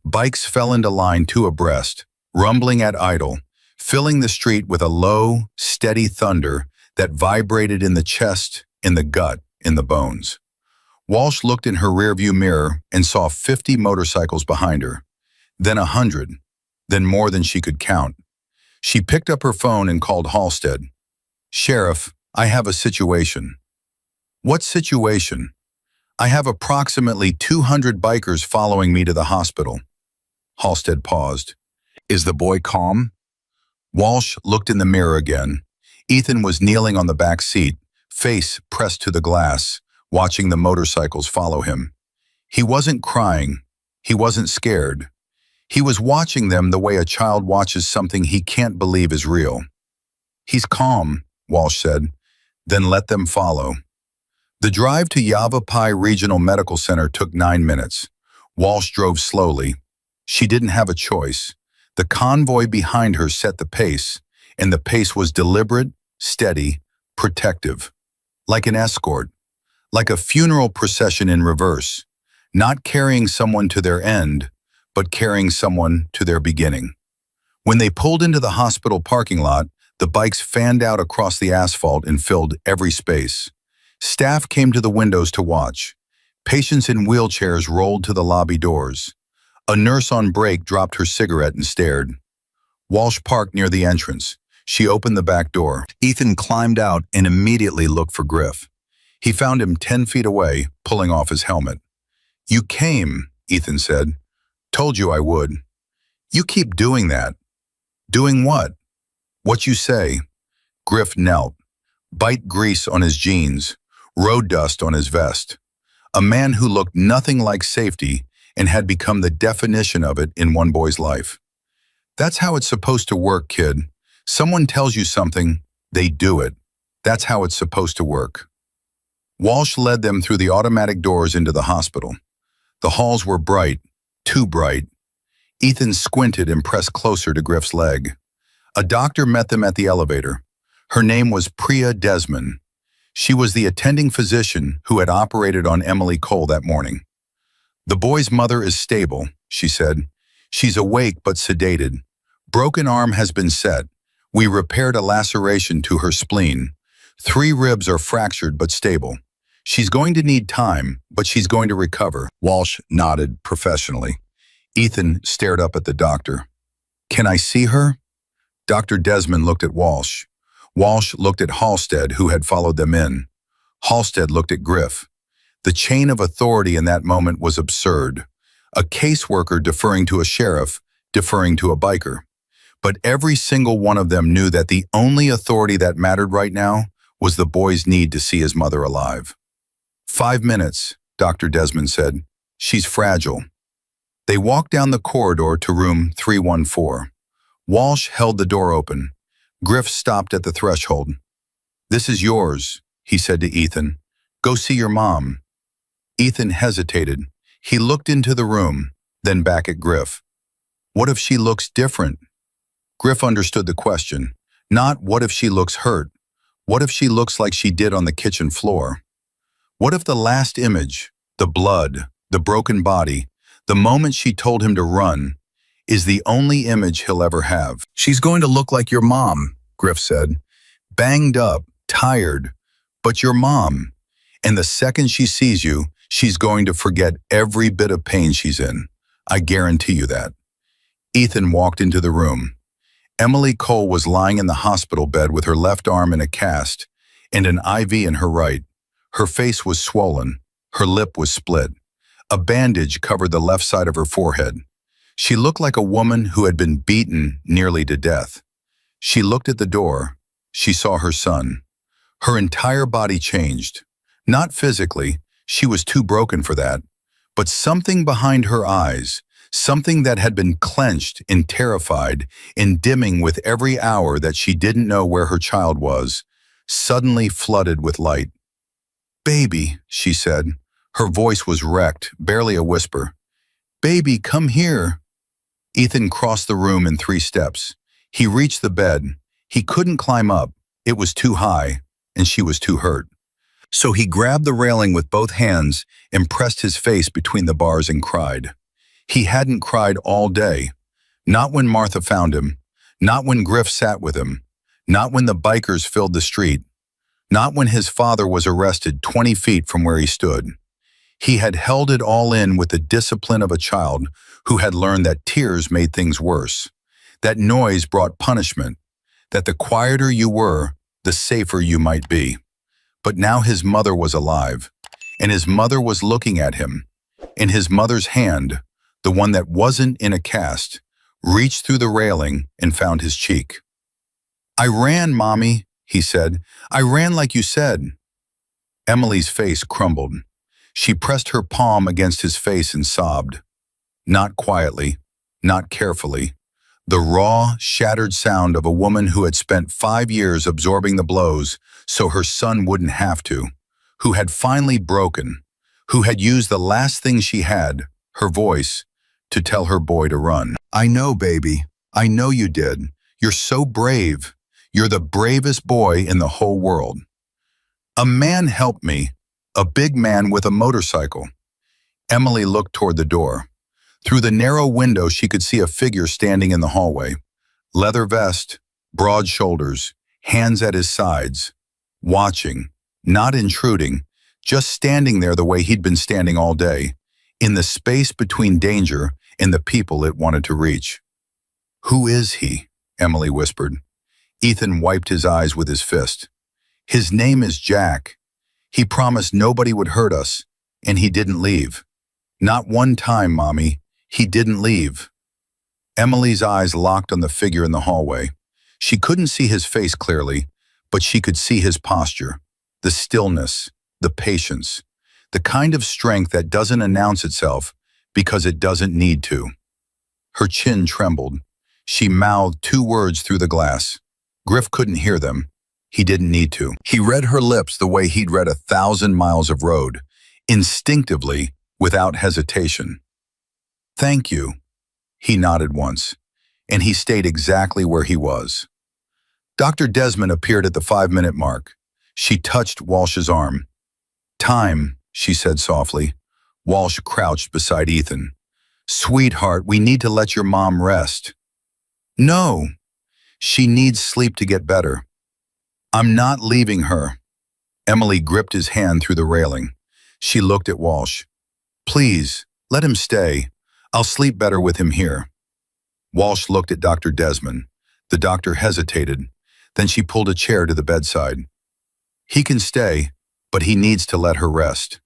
Bikes fell into line 2 abreast, rumbling at idle, filling the street with a low, steady thunder that vibrated in the chest, in the gut, in the bones. Walsh looked in her rearview mirror and saw 50 motorcycles behind her, then 100, then more than she could count. She picked up her phone and called Halstead. "Sheriff, I have a situation." "What situation?" "I have approximately 200 bikers following me to the hospital." Halstead paused. "Is the boy calm?" Walsh looked in the mirror again. Ethan was kneeling on the back seat, face pressed to the glass, watching the motorcycles follow him. He wasn't crying. He wasn't scared. He was watching them the way a child watches something he can't believe is real. "He's calm," Walsh said. "Then let them follow." The drive to Yavapai Regional Medical Center took 9 minutes. Walsh drove slowly. She didn't have a choice. The convoy behind her set the pace, and the pace was deliberate, steady, protective. Like an escort. Like a funeral procession in reverse. Not carrying someone to their end, but carrying someone to their beginning. When they pulled into the hospital parking lot, the bikes fanned out across the asphalt and filled every space. Staff came to the windows to watch. Patients in wheelchairs rolled to the lobby doors. A nurse on break dropped her cigarette and stared. Walsh parked near the entrance. She opened the back door. Ethan climbed out and immediately looked for Griff. He found him 10 feet away, pulling off his helmet. "You came," Ethan said. "Told you I would." "You keep doing that." "Doing what?" "What you say." Griff knelt. Bite grease on his jeans, road dust on his vest. A man who looked nothing like safety and had become the definition of it in one boy's life. "That's how it's supposed to work, kid. Someone tells you something, they do it. That's how it's supposed to work." Walsh led them through the automatic doors into the hospital. The halls were bright, too bright. Ethan squinted and pressed closer to Griff's leg. A doctor met them at the elevator. Her name was Priya Desmond. She was the attending physician who had operated on Emily Cole that morning. "The boy's mother is stable," she said. "She's awake but sedated. Broken arm has been set. We repaired a laceration to her spleen. 3 ribs are fractured but stable. She's going to need time, but she's going to recover." Walsh nodded professionally. Ethan stared up at the doctor. "Can I see her?" Dr. Desmond looked at Walsh. Walsh looked at Halstead, who had followed them in. Halstead looked at Griff. The chain of authority in that moment was absurd. A caseworker deferring to a sheriff, deferring to a biker. But every single one of them knew that the only authority that mattered right now was the boy's need to see his mother alive. 5 minutes, Dr. Desmond said. "She's fragile." They walked down the corridor to room 314. Walsh held the door open. Griff stopped at the threshold. "This is yours," he said to Ethan. "Go see your mom." Ethan hesitated. He looked into the room, then back at Griff. "What if she looks different?" Griff understood the question. Not what if she looks hurt. What if she looks like she did on the kitchen floor? What if the last image, the blood, the broken body, the moment she told him to run, is the only image he'll ever have? "She's going to look like your mom," Griff said. "Banged up, tired, but your mom. And the second she sees you, she's going to forget every bit of pain she's in. I guarantee you that." Ethan walked into the room. Emily Cole was lying in the hospital bed with her left arm in a cast and an IV in her right. Her face was swollen. Her lip was split. A bandage covered the left side of her forehead. She looked like a woman who had been beaten nearly to death. She looked at the door. She saw her son. Her entire body changed. Not physically, she was too broken for that, but something behind her eyes, something that had been clenched and terrified and dimming with every hour that she didn't know where her child was, suddenly flooded with light. "Baby," she said. Her voice was wrecked, barely a whisper. "Baby, come here." Ethan crossed the room in 3 steps. He reached the bed. He couldn't climb up. It was too high, and she was too hurt. So he grabbed the railing with both hands and pressed his face between the bars and cried. He hadn't cried all day. Not when Martha found him. Not when Griff sat with him. Not when the bikers filled the street. Not when his father was arrested 20 feet from where he stood. He had held it all in with the discipline of a child who had learned that tears made things worse, that noise brought punishment, that the quieter you were, the safer you might be. But now his mother was alive, and his mother was looking at him, and his mother's hand, the one that wasn't in a cast, reached through the railing and found his cheek. "I ran, Mommy," he said. "I ran like you said." Emily's face crumbled. She pressed her palm against his face and sobbed. Not quietly, not carefully. The raw, shattered sound of a woman who had spent 5 years absorbing the blows so her son wouldn't have to, who had finally broken, who had used the last thing she had, her voice, to tell her boy to run. "I know, baby. I know you did. You're so brave. You're the bravest boy in the whole world." "A man helped me, a big man with a motorcycle." Emily looked toward the door. Through the narrow window, she could see a figure standing in the hallway. Leather vest, broad shoulders, hands at his sides. Watching, not intruding, just standing there the way he'd been standing all day, in the space between danger and the people it wanted to reach. "Who is he?" Emily whispered. Ethan wiped his eyes with his fist. "His name is Jack. He promised nobody would hurt us, and he didn't leave. Not one time, Mommy. He didn't leave." Emily's eyes locked on the figure in the hallway. She couldn't see his face clearly, but she could see his posture, the stillness, the patience, the kind of strength that doesn't announce itself because it doesn't need to. Her chin trembled. She mouthed 2 words through the glass. Griff couldn't hear them. He didn't need to. He read her lips the way he'd read 1,000 miles of road, instinctively, without hesitation. "Thank you." He nodded once, and he stayed exactly where he was. Dr. Desmond appeared at the 5-minute mark. She touched Walsh's arm. "Time," she said softly. Walsh crouched beside Ethan. "Sweetheart, we need to let your mom rest." "No. She needs sleep to get better." "I'm not leaving her." Emily gripped his hand through the railing. She looked at Walsh. "Please, let him stay. I'll sleep better with him here." Walsh looked at Dr. Desmond. The doctor hesitated. Then she pulled a chair to the bedside. "He can stay, but he needs to let her rest."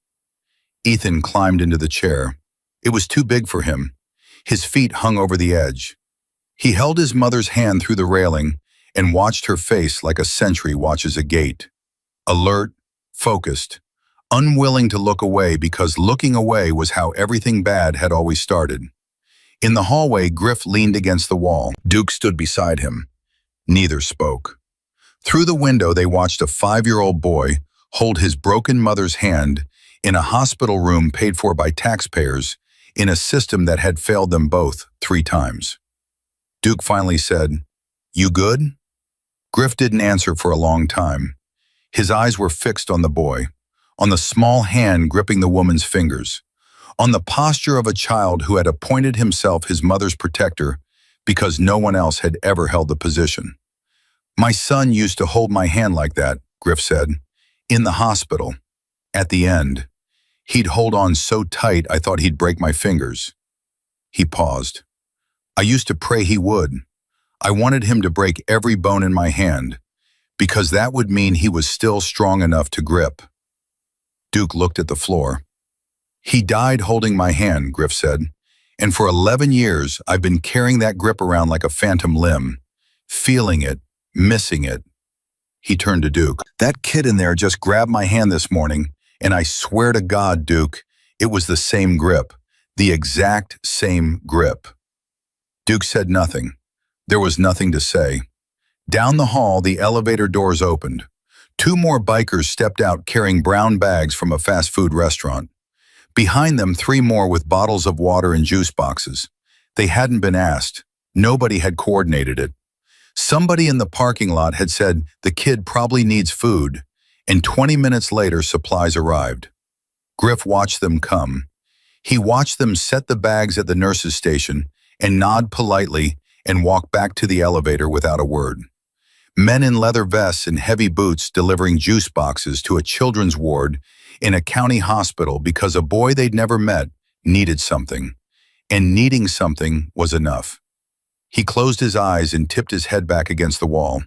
Ethan climbed into the chair. It was too big for him. His feet hung over the edge. He held his mother's hand through the railing and watched her face like a sentry watches a gate. Alert, focused, unwilling to look away because looking away was how everything bad had always started. In the hallway, Griff leaned against the wall. Duke stood beside him. Neither spoke. Through the window, they watched a 5-year-old boy hold his broken mother's hand in a hospital room paid for by taxpayers in a system that had failed them both 3 times. Duke finally said, "You good?" Griff didn't answer for a long time. His eyes were fixed on the boy, on the small hand gripping the woman's fingers, on the posture of a child who had appointed himself his mother's protector because no one else had ever held the position. "My son used to hold my hand like that," Griff said, "in the hospital. At the end, he'd hold on so tight I thought he'd break my fingers." He paused. "I used to pray he would. I wanted him to break every bone in my hand, because that would mean he was still strong enough to grip." Duke looked at the floor. "He died holding my hand," Griff said, "and for 11 years I've been carrying that grip around like a phantom limb, feeling it, missing it." He turned to Duke. "That kid in there just grabbed my hand this morning, and I swear to God, Duke, it was the same grip, the exact same grip." Duke said nothing. There was nothing to say. Down the hall, the elevator doors opened. 2 more bikers stepped out carrying brown bags from a fast food restaurant. Behind them, 3 more with bottles of water and juice boxes. They hadn't been asked. Nobody had coordinated it. Somebody in the parking lot had said the kid probably needs food, and 20 minutes later supplies arrived. Griff watched them come. He watched them set the bags at the nurse's station and nod politely and walk back to the elevator without a word. Men in leather vests and heavy boots delivering juice boxes to a children's ward in a county hospital because a boy they'd never met needed something, and needing something was enough. He closed his eyes and tipped his head back against the wall.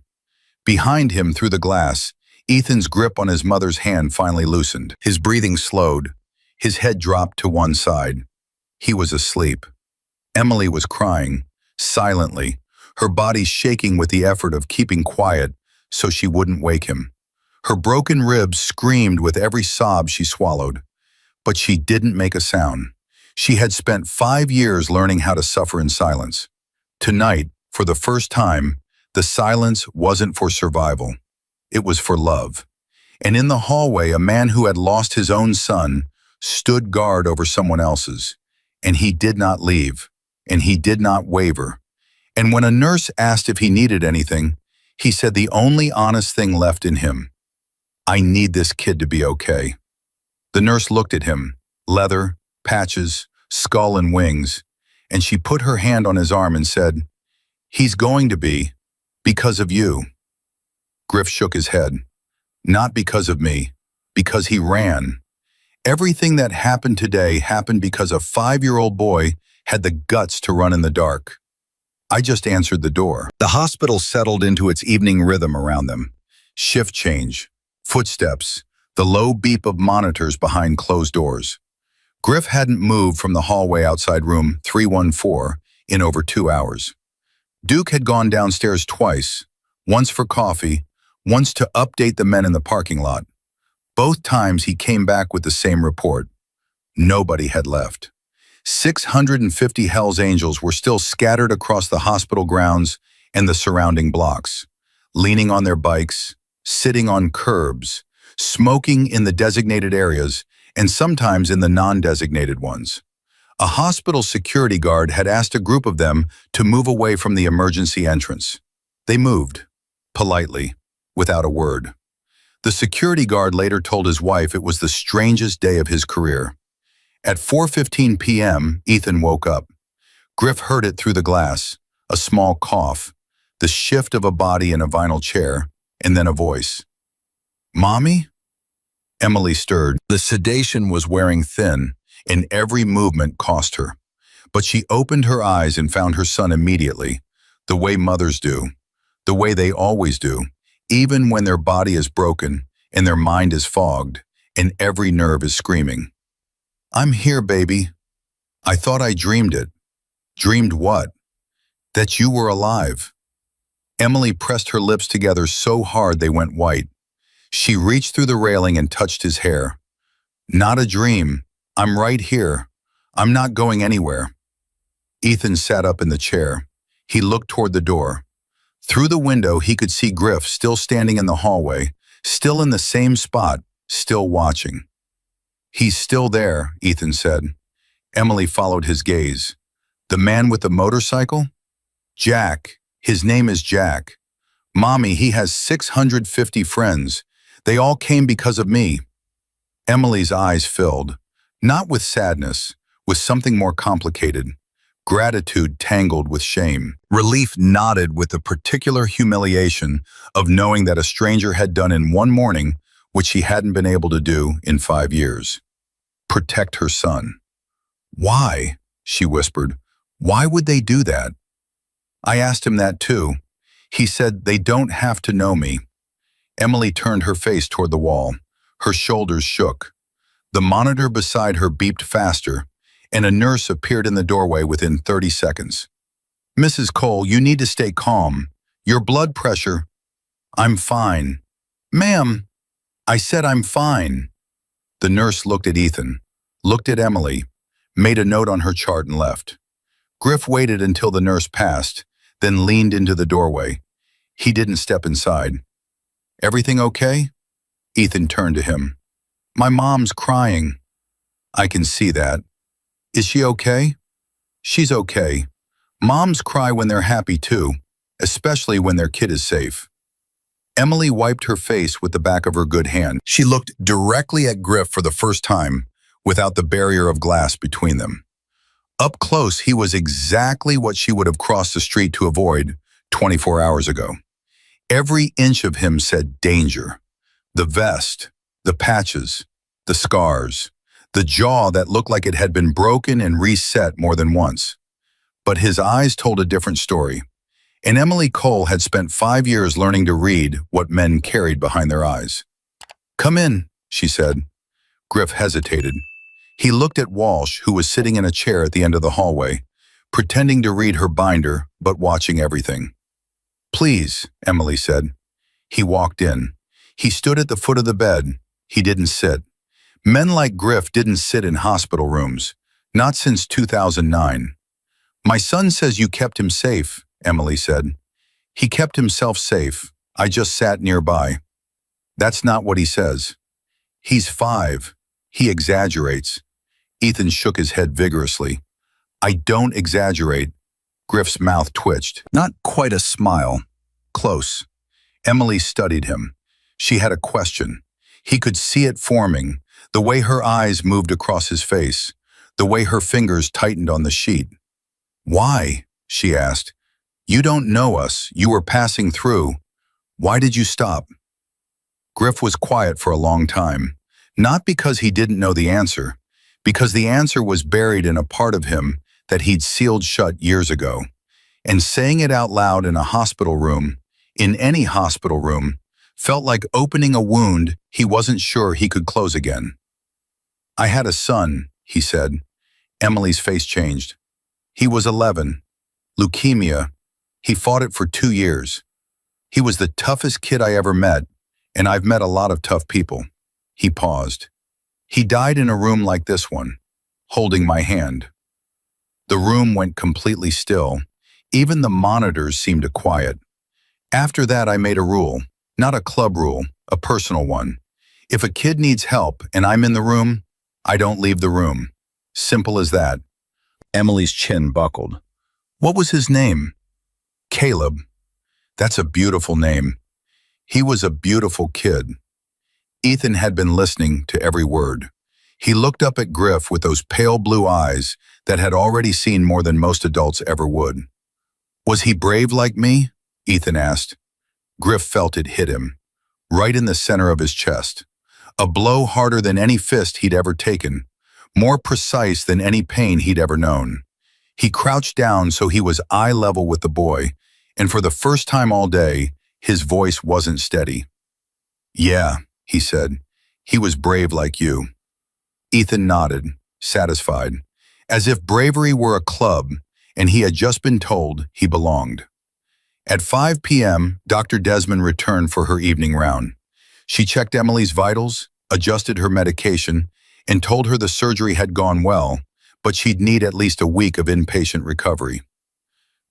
Behind him, through the glass, Ethan's grip on his mother's hand finally loosened. His breathing slowed. His head dropped to one side. He was asleep. Emily was crying, silently, her body shaking with the effort of keeping quiet so she wouldn't wake him. Her broken ribs screamed with every sob she swallowed. But she didn't make a sound. She had spent 5 years learning how to suffer in silence. Tonight, for the first time, the silence wasn't for survival. It was for love. And in the hallway, a man who had lost his own son stood guard over someone else's. And he did not leave. And he did not waver. And when a nurse asked if he needed anything, he said the only honest thing left in him: "I need this kid to be okay." The nurse looked at him, leather, patches, skull and wings, and she put her hand on his arm and said, "He's going to be, because of you." Griff shook his head. "Not because of me, because he ran. Everything that happened today happened because a 5-year-old boy had the guts to run in the dark. I just answered the door." The hospital settled into its evening rhythm around them. Shift change, footsteps, the low beep of monitors behind closed doors. Griff hadn't moved from the hallway outside room 314 in over 2 hours. Duke had gone downstairs twice, once for coffee, once to update the men in the parking lot. Both times he came back with the same report. Nobody had left. 650 Hells Angels were still scattered across the hospital grounds and the surrounding blocks, leaning on their bikes, sitting on curbs, smoking in the designated areas, and sometimes in the non-designated ones. A hospital security guard had asked a group of them to move away from the emergency entrance. They moved, politely, without a word. The security guard later told his wife it was the strangest day of his career. At 4:15 p.m., Ethan woke up. Griff heard it through the glass, a small cough, the shift of a body in a vinyl chair, and then a voice. "Mommy?" Emily stirred. The sedation was wearing thin, and every movement cost her. But she opened her eyes and found her son immediately, the way mothers do, the way they always do, even when their body is broken and their mind is fogged and every nerve is screaming. "I'm here, baby. I thought I dreamed it." Dreamed what? That you were alive. Emily pressed her lips together so hard they went white. She reached through the railing and touched his hair. "Not a dream. I'm right here. I'm not going anywhere." Ethan sat up in the chair. He looked toward the door. Through the window, he could see Griff still standing in the hallway, still in the same spot, still watching. "He's still there," Ethan said. Emily followed his gaze. "The man with the motorcycle?" "Jack. His name is Jack. Mommy, he has 650 friends. They all came because of me." Emily's eyes filled, not with sadness, with something more complicated. Gratitude tangled with shame. Relief knotted with the particular humiliation of knowing that a stranger had done in one morning which she hadn't been able to do in 5 years. Protect her son. "Why?" she whispered. "Why would they do that?" I asked him that too. He said, "They don't have to know me." Emily turned her face toward the wall. Her shoulders shook. The monitor beside her beeped faster, and a nurse appeared in the doorway within 30 seconds. "Mrs. Cole, you need to stay calm. Your blood pressure—" "I'm fine." "Ma'am, I said I'm fine." The nurse looked at Ethan, looked at Emily, made a note on her chart and left. Griff waited until the nurse passed, then leaned into the doorway. He didn't step inside. "Everything okay?" Ethan turned to him. "My mom's crying." "I can see that. Is she okay?" "She's okay. Moms cry when they're happy too, especially when their kid is safe." Emily wiped her face with the back of her good hand. She looked directly at Griff for the first time, without the barrier of glass between them. Up close, he was exactly what she would have crossed the street to avoid 24 hours ago. Every inch of him said danger. The vest, the patches, the scars, the jaw that looked like it had been broken and reset more than once. But his eyes told a different story. And Emily Cole had spent 5 years learning to read what men carried behind their eyes. "Come in," she said. Griff hesitated. He looked at Walsh, who was sitting in a chair at the end of the hallway, pretending to read her binder, but watching everything. "Please," Emily said. He walked in. He stood at the foot of the bed. He didn't sit. Men like Griff didn't sit in hospital rooms. Not since 2009. "My son says you kept him safe," Emily said. "He kept himself safe. I just sat nearby." "That's not what he says." "He's 5. He exaggerates." Ethan shook his head vigorously. "I don't exaggerate." Griff's mouth twitched. Not quite a smile. Close. Emily studied him. She had a question. He could see it forming, the way her eyes moved across his face, the way her fingers tightened on the sheet. "Why?" she asked. "You don't know us. You were passing through. Why did you stop?" Griff was quiet for a long time, not because he didn't know the answer, because the answer was buried in a part of him that he'd sealed shut years ago. And saying it out loud in a hospital room, in any hospital room, felt like opening a wound he wasn't sure he could close again. "I had a son," he said. Emily's face changed. "He was 11. Leukemia. He fought it for 2 years. He was the toughest kid I ever met, and I've met a lot of tough people." He paused. "He died in a room like this one, holding my hand." The room went completely still. Even the monitors seemed to quiet. "After that, I made a rule, not a club rule, a personal one. If a kid needs help and I'm in the room, I don't leave the room. Simple as that." Emily's chin buckled. "What was his name?" "Caleb." "That's a beautiful name. He was a beautiful kid." Ethan had been listening to every word. He looked up at Griff with those pale blue eyes that had already seen more than most adults ever would. "Was he brave like me?" Ethan asked. Griff felt it hit him, right in the center of his chest. A blow harder than any fist he'd ever taken, more precise than any pain he'd ever known. He crouched down so he was eye level with the boy, and for the first time all day, his voice wasn't steady. "Yeah," he said, "he was brave like you." Ethan nodded, satisfied, as if bravery were a club and he had just been told he belonged. At 5 p.m., Dr. Desmond returned for her evening round. She checked Emily's vitals, adjusted her medication, and told her the surgery had gone well, but she'd need at least a week of inpatient recovery.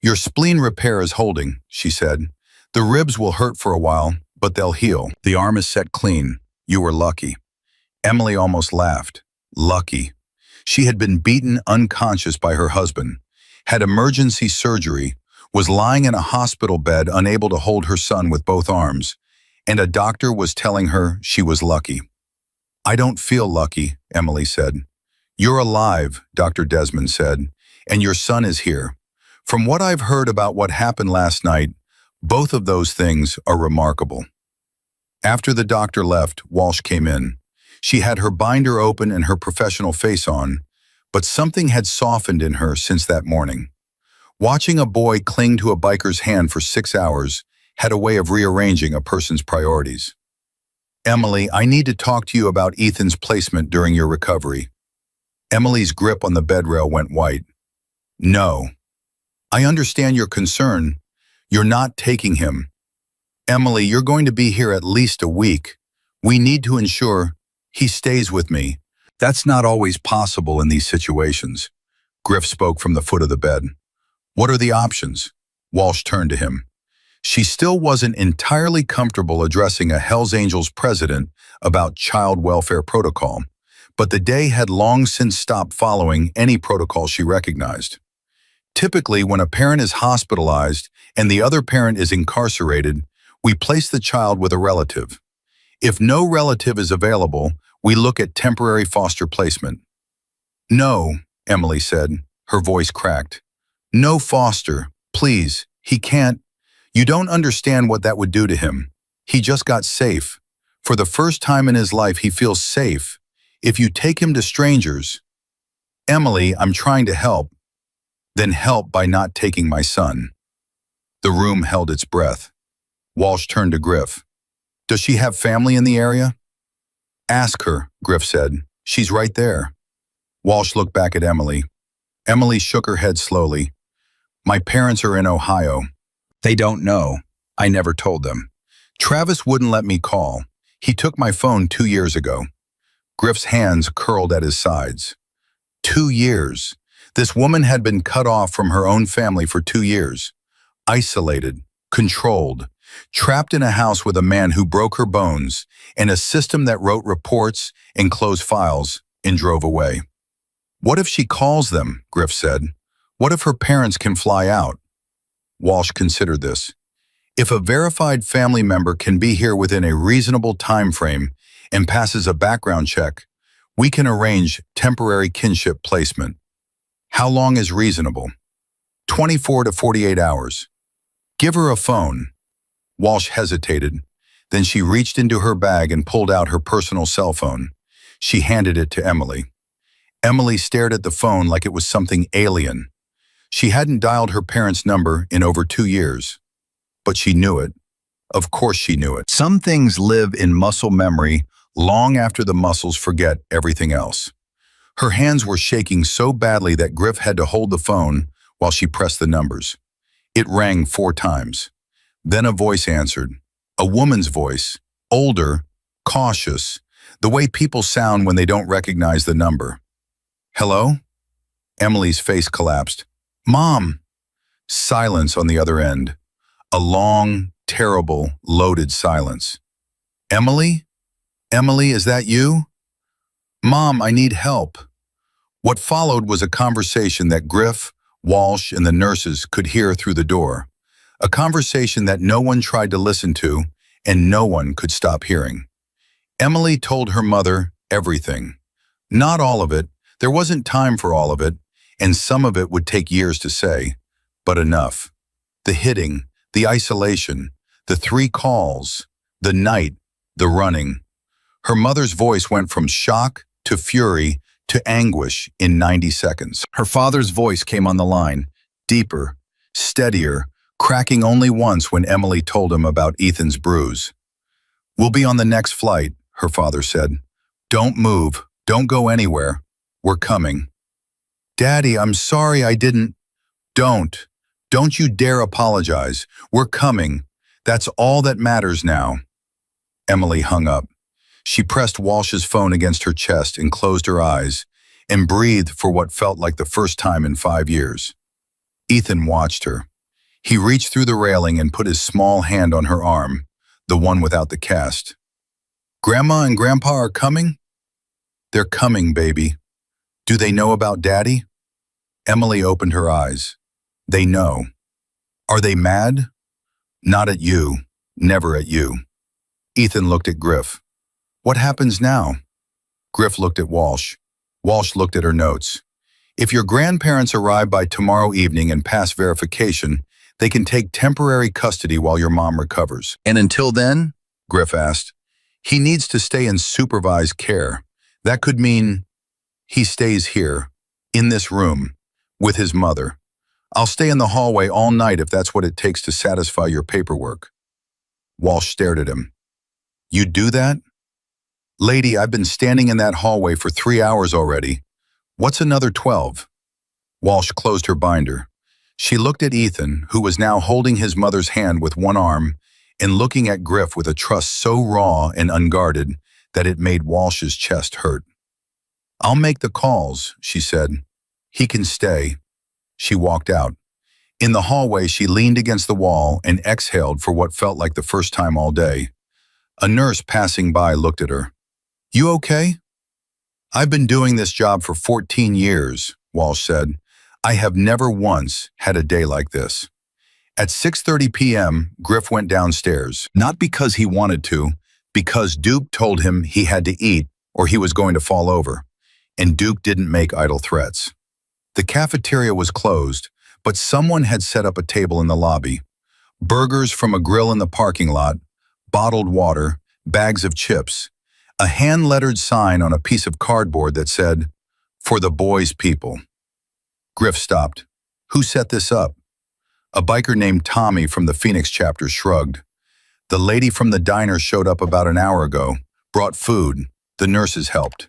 "Your spleen repair is holding," she said. "The ribs will hurt for a while, but they'll heal. The arm is set clean. You were lucky." Emily almost laughed. Lucky. She had been beaten unconscious by her husband, had emergency surgery, was lying in a hospital bed unable to hold her son with both arms, and a doctor was telling her she was lucky. "I don't feel lucky," Emily said. "You're alive," Dr. Desmond said, "and your son is here. From what I've heard about what happened last night, both of those things are remarkable." After the doctor left, Walsh came in. She had her binder open and her professional face on, but something had softened in her since that morning. Watching a boy cling to a biker's hand for 6 hours had a way of rearranging a person's priorities. "Emily, I need to talk to you about Ethan's placement during your recovery." Emily's grip on the bed rail went white. "No. I understand your concern. You're not taking him. Emily, you're going to be here at least a week. We need to ensure he stays with me." "That's not always possible in these situations." Griff spoke from the foot of the bed. "What are the options?" Walsh turned to him. She still wasn't entirely comfortable addressing a Hells Angels president about child welfare protocol, but the day had long since stopped following any protocol she recognized. Typically, when a parent is hospitalized and the other parent is incarcerated, we place the child with a relative. If no relative is available, we look at temporary foster placement. "No," Emily said, her voice cracked. "No foster, please. He can't. You don't understand what that would do to him. He just got safe. For the first time in his life, he feels safe. If you take him to strangers..." "Emily, I'm trying to help." "Then help by not taking my son." The room held its breath. Walsh turned to Griff. Does she have family in the area? Ask her, Griff said. She's right there. Walsh looked back at Emily. Emily shook her head slowly. My parents are in Ohio. They don't know. I never told them. Travis wouldn't let me call. He took my phone 2 years ago. Griff's hands curled at his sides. 2 years. This woman had been cut off from her own family for 2 years. Isolated, controlled, trapped in a house with a man who broke her bones and a system that wrote reports and closed files and drove away. What if she calls them, Griff said. What if her parents can fly out? Walsh considered this. If a verified family member can be here within a reasonable time frame and passes a background check, we can arrange temporary kinship placement. How long is reasonable? 24 to 48 hours. Give her a phone. Walsh hesitated. Then she reached into her bag and pulled out her personal cell phone. She handed it to Emily. Emily stared at the phone like it was something alien. She hadn't dialed her parents' number in over 2 years. But she knew it. Of course she knew it. Some things live in muscle memory long after the muscles forget everything else. Her hands were shaking so badly that Griff had to hold the phone while she pressed the numbers. It rang 4 times. Then a voice answered. A woman's voice, older, cautious, the way people sound when they don't recognize the number. Hello? Emily's face collapsed. Mom! Silence on the other end. A long, terrible, loaded silence. Emily? Emily, is that you? Mom, I need help. What followed was a conversation that Griff, Walsh, and the nurses could hear through the door. A conversation that no one tried to listen to and no one could stop hearing. Emily told her mother everything. Not all of it. There wasn't time for all of it, and some of it would take years to say, but enough. The hitting, the isolation, the 3 calls, the night, the running. Her mother's voice went from shock to fury to anguish in 90 seconds. Her father's voice came on the line, deeper, steadier, cracking only once when Emily told him about Ethan's bruise. We'll be on the next flight, her father said. Don't move, don't go anywhere. We're coming. Daddy, I'm sorry I didn't. Don't you dare apologize. We're coming. That's all that matters now. Emily hung up. She pressed Walsh's phone against her chest and closed her eyes and breathed for what felt like the first time in 5 years. Ethan watched her. He reached through the railing and put his small hand on her arm, the one without the cast. Grandma and Grandpa are coming? They're coming, baby. Do they know about Daddy? Emily opened her eyes. They know. Are they mad? Not at you. Never at you. Ethan looked at Griff. What happens now? Griff looked at Walsh. Walsh looked at her notes. If your grandparents arrive by tomorrow evening and pass verification, they can take temporary custody while your mom recovers. And until then, Griff asked, he needs to stay in supervised care. That could mean he stays here, in this room, with his mother. I'll stay in the hallway all night if that's what it takes to satisfy your paperwork. Walsh stared at him. You'd do that? Lady, I've been standing in that hallway for 3 hours already. What's another 12? Walsh closed her binder. She looked at Ethan, who was now holding his mother's hand with one arm and looking at Griff with a trust so raw and unguarded that it made Walsh's chest hurt. I'll make the calls, she said. He can stay. She walked out. In the hallway, she leaned against the wall and exhaled for what felt like the first time all day. A nurse passing by looked at her. You okay? I've been doing this job for 14 years, Walsh said. I have never once had a day like this. At 6:30 p.m., Griff went downstairs, not because he wanted to, because Duke told him he had to eat or he was going to fall over, and Duke didn't make idle threats. The cafeteria was closed, but someone had set up a table in the lobby. Burgers from a grill in the parking lot, bottled water, bags of chips, a hand-lettered sign on a piece of cardboard that said, "For the boys' people." Griff stopped. Who set this up? A biker named Tommy from the Phoenix chapter shrugged. The lady from the diner showed up about an hour ago, brought food. The nurses helped.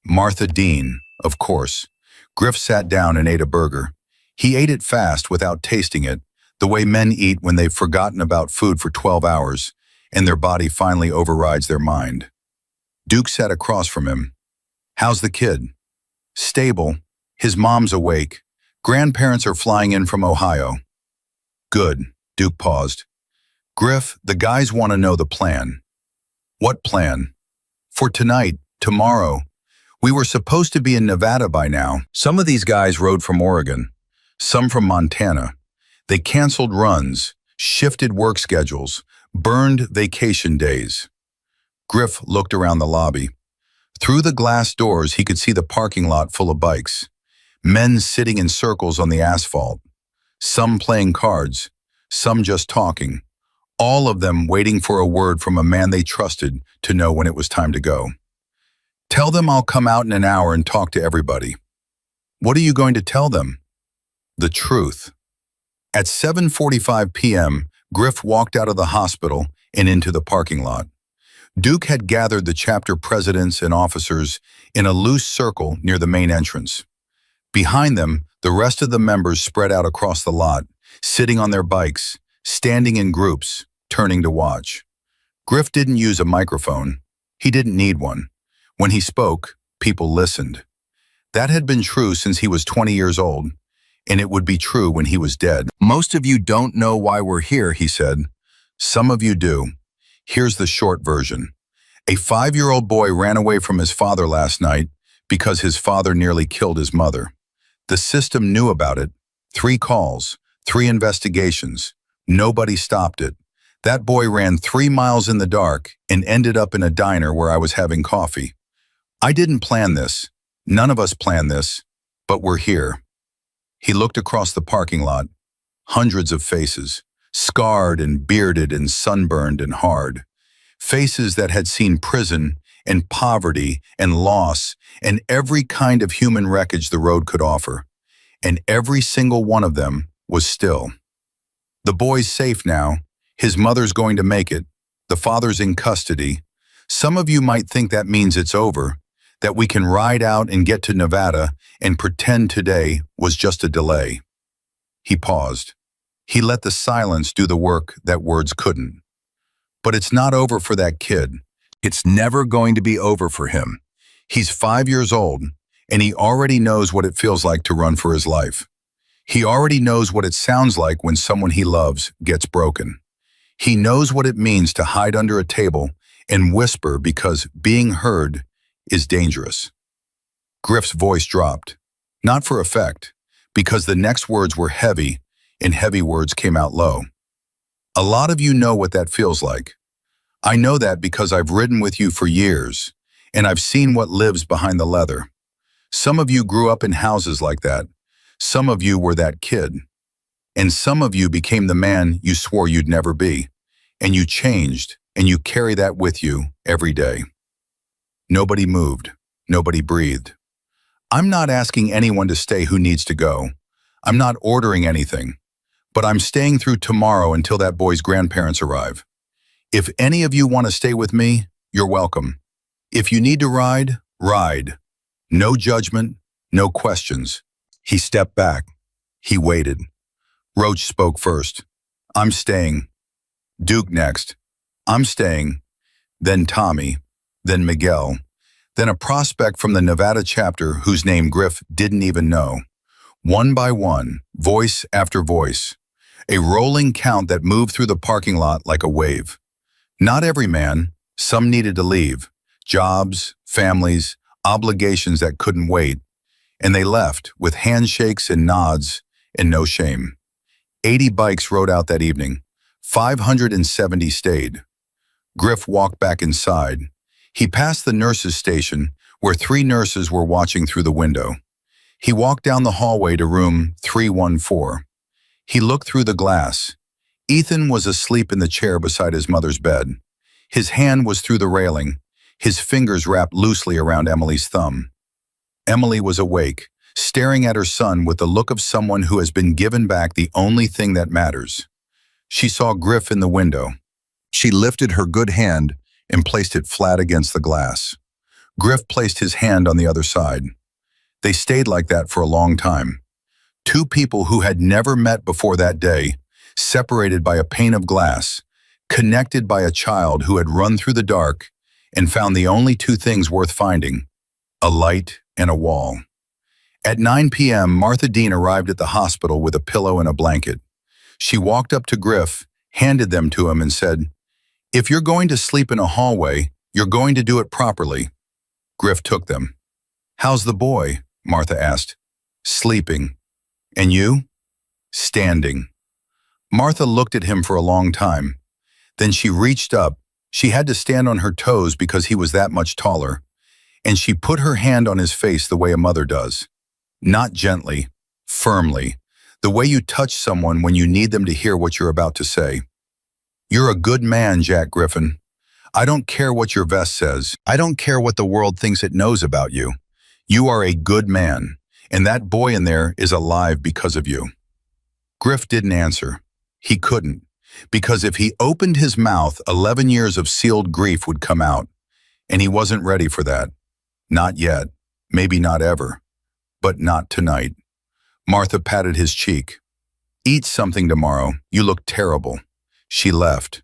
Martha Dean, of course. Griff sat down and ate a burger. He ate it fast without tasting it, the way men eat when they've forgotten about food for 12 hours and their body finally overrides their mind. Duke sat across from him. How's the kid? Stable. His mom's awake. Grandparents are flying in from Ohio. Good. Duke paused. Griff, the guys want to know the plan. What plan? For tonight, tomorrow. We were supposed to be in Nevada by now. Some of these guys rode from Oregon, some from Montana. They canceled runs, shifted work schedules, burned vacation days. Griff looked around the lobby. Through the glass doors, he could see the parking lot full of bikes. Men sitting in circles on the asphalt. Some playing cards, some just talking. All of them waiting for a word from a man they trusted to know when it was time to go. Tell them I'll come out in an hour and talk to everybody. What are you going to tell them? The truth. At 7:45 p.m., Griff walked out of the hospital and into the parking lot. Duke had gathered the chapter presidents and officers in a loose circle near the main entrance. Behind them, the rest of the members spread out across the lot, sitting on their bikes, standing in groups, turning to watch. Griff didn't use a microphone. He didn't need one. When he spoke, people listened. That had been true since he was 20 years old, and it would be true when he was dead. Most of you don't know why we're here, he said. Some of you do. Here's the short version. A 5-year-old boy ran away from his father last night because his father nearly killed his mother. The system knew about it. 3 calls, 3 investigations. Nobody stopped it. That boy ran 3 miles in the dark and ended up in a diner where I was having coffee. I didn't plan this. None of us planned this, but we're here. He looked across the parking lot. Hundreds of faces, scarred and bearded and sunburned and hard. Faces that had seen prison and poverty and loss and every kind of human wreckage the road could offer. And every single one of them was still. The boy's safe now. His mother's going to make it. The father's in custody. Some of you might think that means it's over, that we can ride out and get to Nevada and pretend today was just a delay. He paused. He let the silence do the work that words couldn't. But it's not over for that kid. It's never going to be over for him. He's 5 years old, and he already knows what it feels like to run for his life. He already knows what it sounds like when someone he loves gets broken. He knows what it means to hide under a table and whisper because being heard is dangerous. Griff's voice dropped, not for effect, because the next words were heavy, and heavy words came out low. A lot of you know what that feels like. I know that because I've ridden with you for years, and I've seen what lives behind the leather. Some of you grew up in houses like that. Some of you were that kid. And some of you became the man you swore you'd never be. And you changed, and you carry that with you every day. Nobody moved. Nobody breathed. I'm not asking anyone to stay who needs to go. I'm not ordering anything. But I'm staying through tomorrow until that boy's grandparents arrive. If any of you want to stay with me, you're welcome. If you need to ride, ride. No judgment, no questions. He stepped back. He waited. Roach spoke first. I'm staying. Duke next. I'm staying. Then Tommy. Then Miguel. Then a prospect from the Nevada chapter whose name Griff didn't even know. One by one, voice after voice. A rolling count that moved through the parking lot like a wave. Not every man. Some needed to leave. Jobs, families, obligations that couldn't wait. And they left with handshakes and nods and no shame. 80 bikes rode out that evening. 570 stayed. Griff walked back inside. He passed the nurses' station where 3 nurses were watching through the window. He walked down the hallway to room 314. He looked through the glass. Ethan was asleep in the chair beside his mother's bed. His hand was through the railing, his fingers wrapped loosely around Emily's thumb. Emily was awake, staring at her son with the look of someone who has been given back the only thing that matters. She saw Griff in the window. She lifted her good hand and placed it flat against the glass. Griff placed his hand on the other side. They stayed like that for a long time. Two people who had never met before that day, separated by a pane of glass, connected by a child who had run through the dark and found the only two things worth finding, a light and a wall. At 9 p.m., Martha Dean arrived at the hospital with a pillow and a blanket. She walked up to Griff, handed them to him and said, "If you're going to sleep in a hallway, you're going to do it properly." Griff took them. "How's the boy?" Martha asked. "Sleeping." "And you?" "Standing." Martha looked at him for a long time. Then she reached up. She had to stand on her toes because he was that much taller. And she put her hand on his face the way a mother does. Not gently, firmly, the way you touch someone when you need them to hear what you're about to say. "You're a good man, Jack Griffin. I don't care what your vest says. I don't care what the world thinks it knows about you. You are a good man, and that boy in there is alive because of you." Griff didn't answer. He couldn't, because if he opened his mouth, 11 years of sealed grief would come out, and he wasn't ready for that. Not yet, maybe not ever, but not tonight. Martha patted his cheek. "Eat something tomorrow. You look terrible." She left.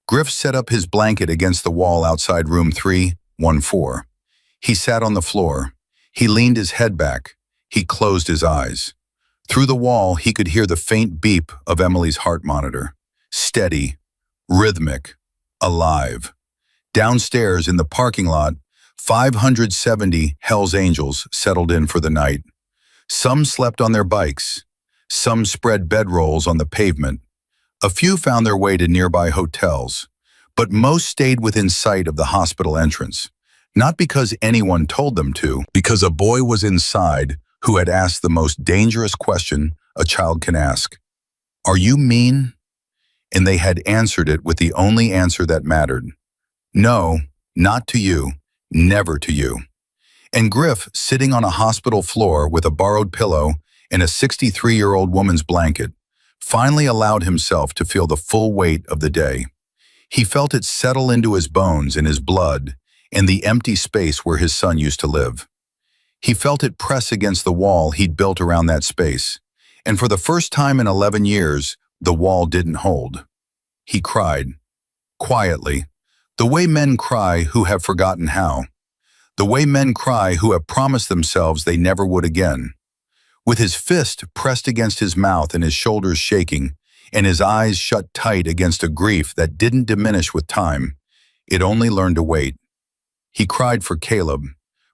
Griff set up his blanket against the wall outside room 314. He sat on the floor. He leaned his head back. He closed his eyes. Through the wall, he could hear the faint beep of Emily's heart monitor. Steady, rhythmic, alive. Downstairs in the parking lot, 570 Hells Angels settled in for the night. Some slept on their bikes. Some spread bedrolls on the pavement. A few found their way to nearby hotels, but most stayed within sight of the hospital entrance. Not because anyone told them to, because a boy was inside who had asked the most dangerous question a child can ask. "Are you mean?" And they had answered it with the only answer that mattered. "No, not to you, never to you." And Griff, sitting on a hospital floor with a borrowed pillow and a 63-year-old woman's blanket, finally allowed himself to feel the full weight of the day. He felt it settle into his bones and his blood and the empty space where his son used to live. He felt it press against the wall he'd built around that space, and for the first time in 11 years, the wall didn't hold. He cried, quietly, the way men cry who have forgotten how. The way men cry who have promised themselves they never would again. With his fist pressed against his mouth and his shoulders shaking, and his eyes shut tight against a grief that didn't diminish with time, it only learned to wait. He cried for Caleb,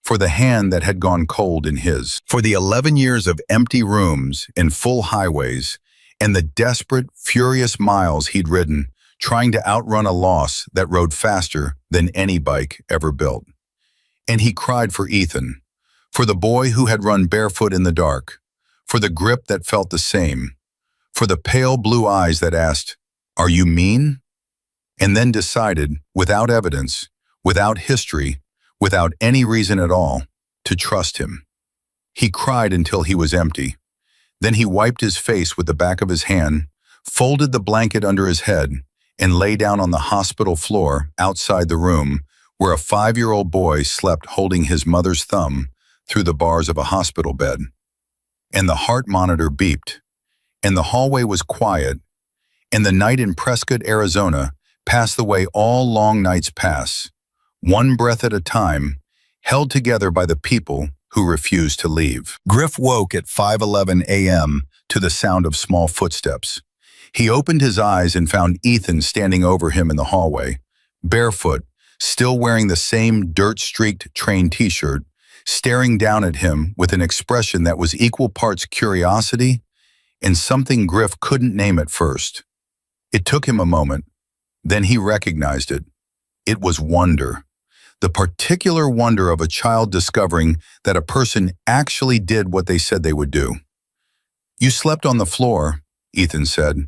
for the hand that had gone cold in his, for the 11 years of empty rooms and full highways, and the desperate, furious miles he'd ridden, trying to outrun a loss that rode faster than any bike ever built. And he cried for Ethan, for the boy who had run barefoot in the dark, for the grip that felt the same, for the pale blue eyes that asked, "Are you mean?" And then decided, without evidence, without history, without any reason at all, to trust him. He cried until he was empty. Then he wiped his face with the back of his hand, folded the blanket under his head, and lay down on the hospital floor outside the room where a 5-year-old boy slept holding his mother's thumb through the bars of a hospital bed. And the heart monitor beeped, and the hallway was quiet, and the night in Prescott, Arizona passed the way all long nights pass, one breath at a time, held together by the people who refused to leave. Griff woke at 5:11 a.m. to the sound of small footsteps. He opened his eyes and found Ethan standing over him in the hallway, barefoot, still wearing the same dirt-streaked train t-shirt, staring down at him with an expression that was equal parts curiosity and something Griff couldn't name at first. It took him a moment. Then he recognized it. It was wonder. The particular wonder of a child discovering that a person actually did what they said they would do. "You slept on the floor," Ethan said.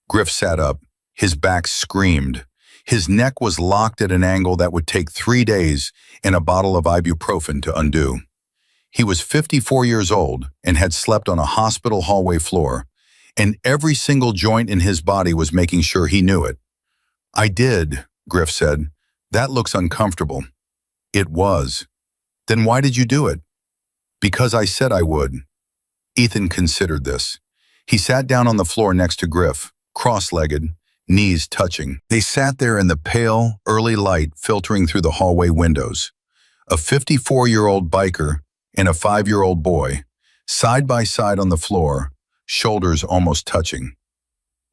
Griff sat up. His back screamed. His neck was locked at an angle that would take 3 days and a bottle of ibuprofen to undo. He was 54 years old and had slept on a hospital hallway floor, and every single joint in his body was making sure he knew it. "I did," Griff said. "That looks uncomfortable." "It was." "Then why did you do it?" "Because I said I would." Ethan considered this. He sat down on the floor next to Griff, cross-legged, knees touching. They sat there in the pale, early light filtering through the hallway windows. A 54-year-old biker and a 5-year-old boy, side by side on the floor, shoulders almost touching.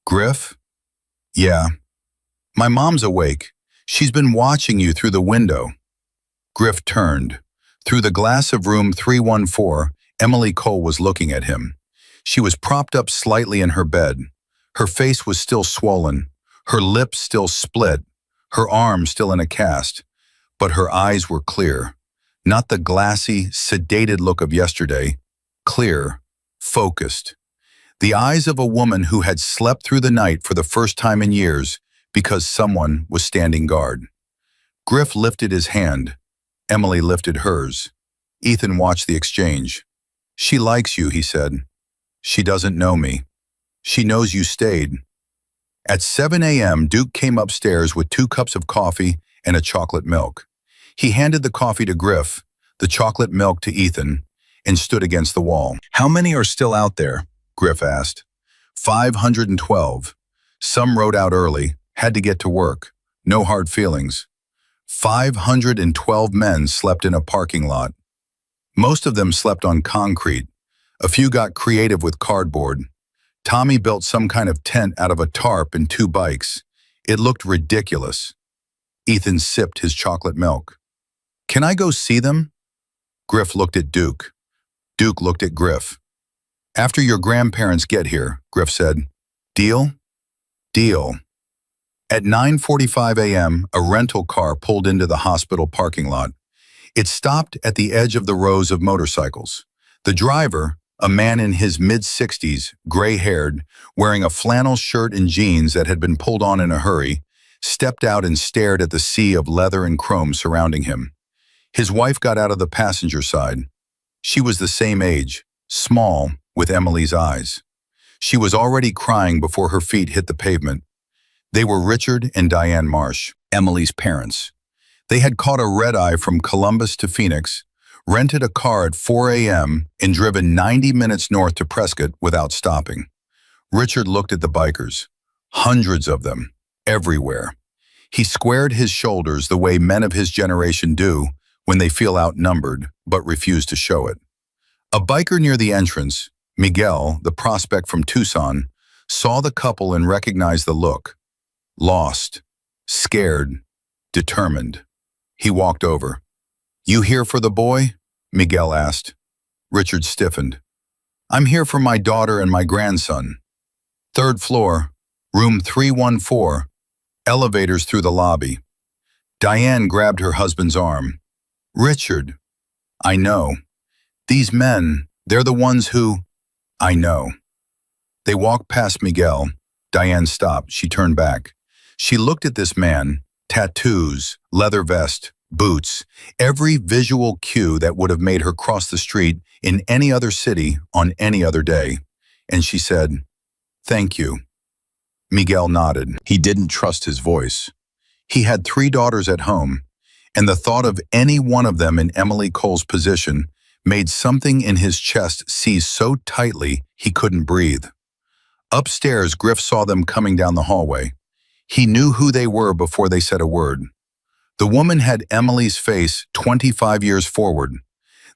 "Griff?" "Yeah." "My mom's awake. She's been watching you through the window." Griff turned. Through the glass of room 314, Emily Cole was looking at him. She was propped up slightly in her bed. Her face was still swollen, her lips still split, her arm still in a cast, but her eyes were clear. Not the glassy, sedated look of yesterday. Clear, focused. The eyes of a woman who had slept through the night for the first time in years because someone was standing guard. Griff lifted his hand. Emily lifted hers. Ethan watched the exchange. "She likes you," he said. "She doesn't know me. She knows you stayed." At 7 a.m., Duke came upstairs with 2 cups of coffee and a chocolate milk. He handed the coffee to Griff, the chocolate milk to Ethan, and stood against the wall. "How many are still out there?" Griff asked. 512. Some rode out early, had to get to work. No hard feelings. 512 men slept in a parking lot. Most of them slept on concrete. A few got creative with cardboard. Tommy built some kind of tent out of a tarp and 2 bikes. It looked ridiculous. Ethan sipped his chocolate milk. "Can I go see them?" Griff looked at Duke. Duke looked at Griff. "After your grandparents get here," Griff said. "Deal?" "Deal." At 9:45 a.m., a rental car pulled into the hospital parking lot. It stopped at the edge of the rows of motorcycles. The driver, a man in his mid-60s, gray-haired, wearing a flannel shirt and jeans that had been pulled on in a hurry, stepped out and stared at the sea of leather and chrome surrounding him. His wife got out of the passenger side. She was the same age, small, with Emily's eyes. She was already crying before her feet hit the pavement. They were Richard and Diane Marsh, Emily's parents. They had caught a red-eye from Columbus to Phoenix, rented a car at 4 a.m., and driven 90 minutes north to Prescott without stopping. Richard looked at the bikers. Hundreds of them, everywhere. He squared his shoulders the way men of his generation do when they feel outnumbered but refuse to show it. A biker near the entrance, Miguel, the prospect from Tucson, saw the couple and recognized the look. Lost, scared, determined. He walked over. "You here for the boy?" Miguel asked. Richard stiffened. "I'm here for my daughter and my grandson." 3rd floor, room 314, elevators through the lobby. Diane grabbed her husband's arm. "Richard." "I know. These men, they're the ones who—" "I know." They walked past Miguel. Diane stopped. She turned back. She looked at this man, tattoos, leather vest, boots, every visual cue that would have made her cross the street in any other city on any other day. And she said, "Thank you." Miguel nodded. He didn't trust his voice. He had 3 daughters at home, and the thought of any one of them in Emily Cole's position made something in his chest seize so tightly he couldn't breathe. Upstairs, Griff saw them coming down the hallway. He knew who they were before they said a word. The woman had Emily's face 25 years forward.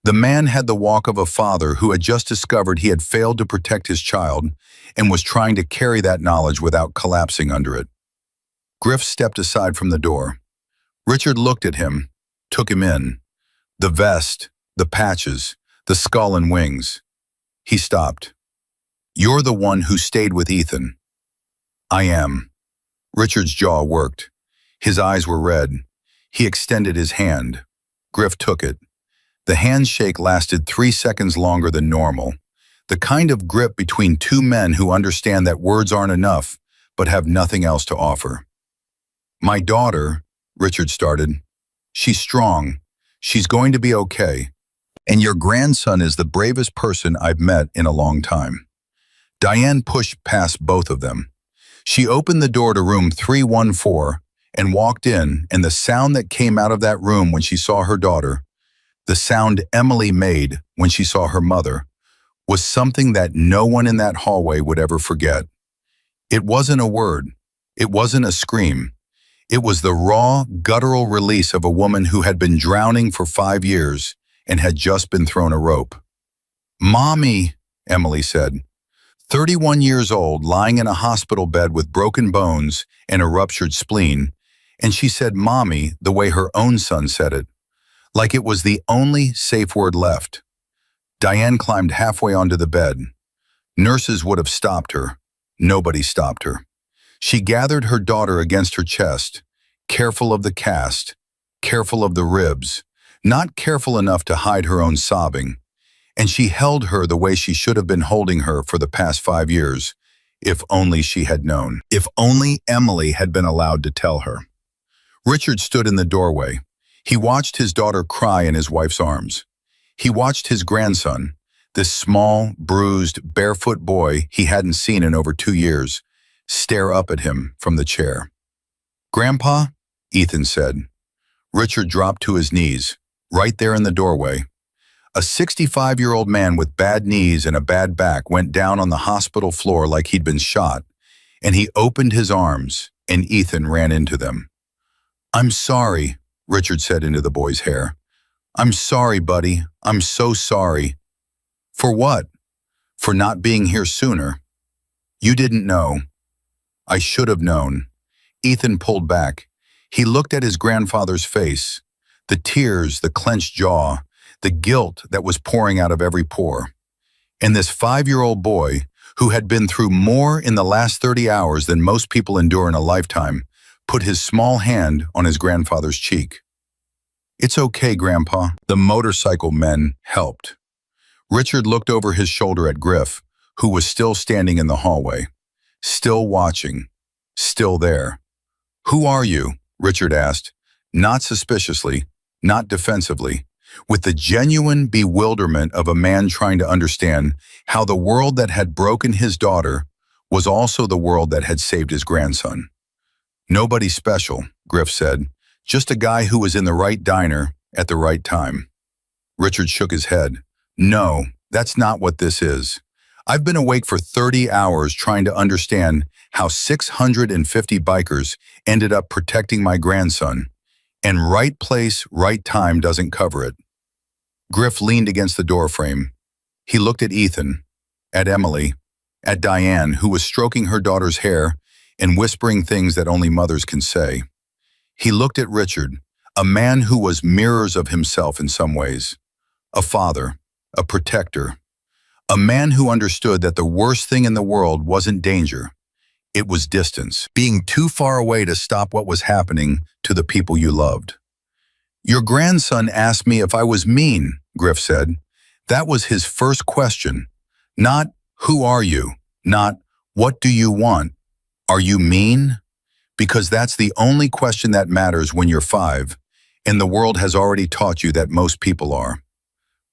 The man had the walk of a father who had just discovered he had failed to protect his child and was trying to carry that knowledge without collapsing under it. Griff stepped aside from the door. Richard looked at him, took him in. The vest, the patches, the skull and wings. He stopped. "You're the one who stayed with Ethan." "I am." Richard's jaw worked. His eyes were red. He extended his hand. Griff took it. The handshake lasted 3 seconds longer than normal. The kind of grip between 2 men who understand that words aren't enough, but have nothing else to offer. "My daughter," Richard started. "She's strong. She's going to be okay." And your grandson is the bravest person I've met in a long time." Diane pushed past both of them. She opened the door to room 314 and walked in, and the sound that came out of that room when she saw her daughter, the sound Emily made when she saw her mother, was something that no one in that hallway would ever forget. It wasn't a word. It wasn't a scream. It was the raw, guttural release of a woman who had been drowning for 5 years and had just been thrown a rope. "Mommy," Emily said. 31 years old, lying in a hospital bed with broken bones and a ruptured spleen, and she said "mommy" the way her own son said it, like it was the only safe word left. Diane climbed halfway onto the bed. Nurses would have stopped her. Nobody stopped her. She gathered her daughter against her chest, careful of the cast, careful of the ribs, not careful enough to hide her own sobbing, and she held her the way she should have been holding her for the past 5 years, if only she had known. If only Emily had been allowed to tell her. Richard stood in the doorway. He watched his daughter cry in his wife's arms. He watched his grandson, this small, bruised, barefoot boy he hadn't seen in over 2 years, stare up at him from the chair. "Grandpa?" Ethan said. Richard dropped to his knees, right there in the doorway. A 65-year-old man with bad knees and a bad back went down on the hospital floor like he'd been shot, and he opened his arms, and Ethan ran into them. "I'm sorry," Richard said into the boy's hair. "I'm sorry, buddy. I'm so sorry." "For what?" "For not being here sooner." "You didn't know." "I should have known." Ethan pulled back. He looked at his grandfather's face, the tears, the clenched jaw, the guilt that was pouring out of every pore. And this 5-year-old boy, who had been through more in the last 30 hours than most people endure in a lifetime, put his small hand on his grandfather's cheek. "It's okay, Grandpa." The motorcycle men helped. Richard looked over his shoulder at Griff, who was still standing in the hallway, still watching, still there. "Who are you?" Richard asked, not suspiciously, not defensively, with the genuine bewilderment of a man trying to understand how the world that had broken his daughter was also the world that had saved his grandson. "Nobody special," Griff said, "just a guy who was in the right diner at the right time." Richard shook his head. "No, that's not what this is. I've been awake for 30 hours trying to understand how 650 bikers ended up protecting my grandson, and right place, right time doesn't cover it." Griff leaned against the doorframe. He looked at Ethan, at Emily, at Diane, who was stroking her daughter's hair and whispering things that only mothers can say. He looked at Richard, a man who was mirrors of himself in some ways, a father, a protector, a man who understood that the worst thing in the world wasn't danger. It was distance, being too far away to stop what was happening to the people you loved. "Your grandson asked me if I was mean," Griff said. That was his first question. Not, "Who are you?" Not, "What do you want?" "Are you mean?" Because that's the only question that matters when you're 5, and the world has already taught you that most people are.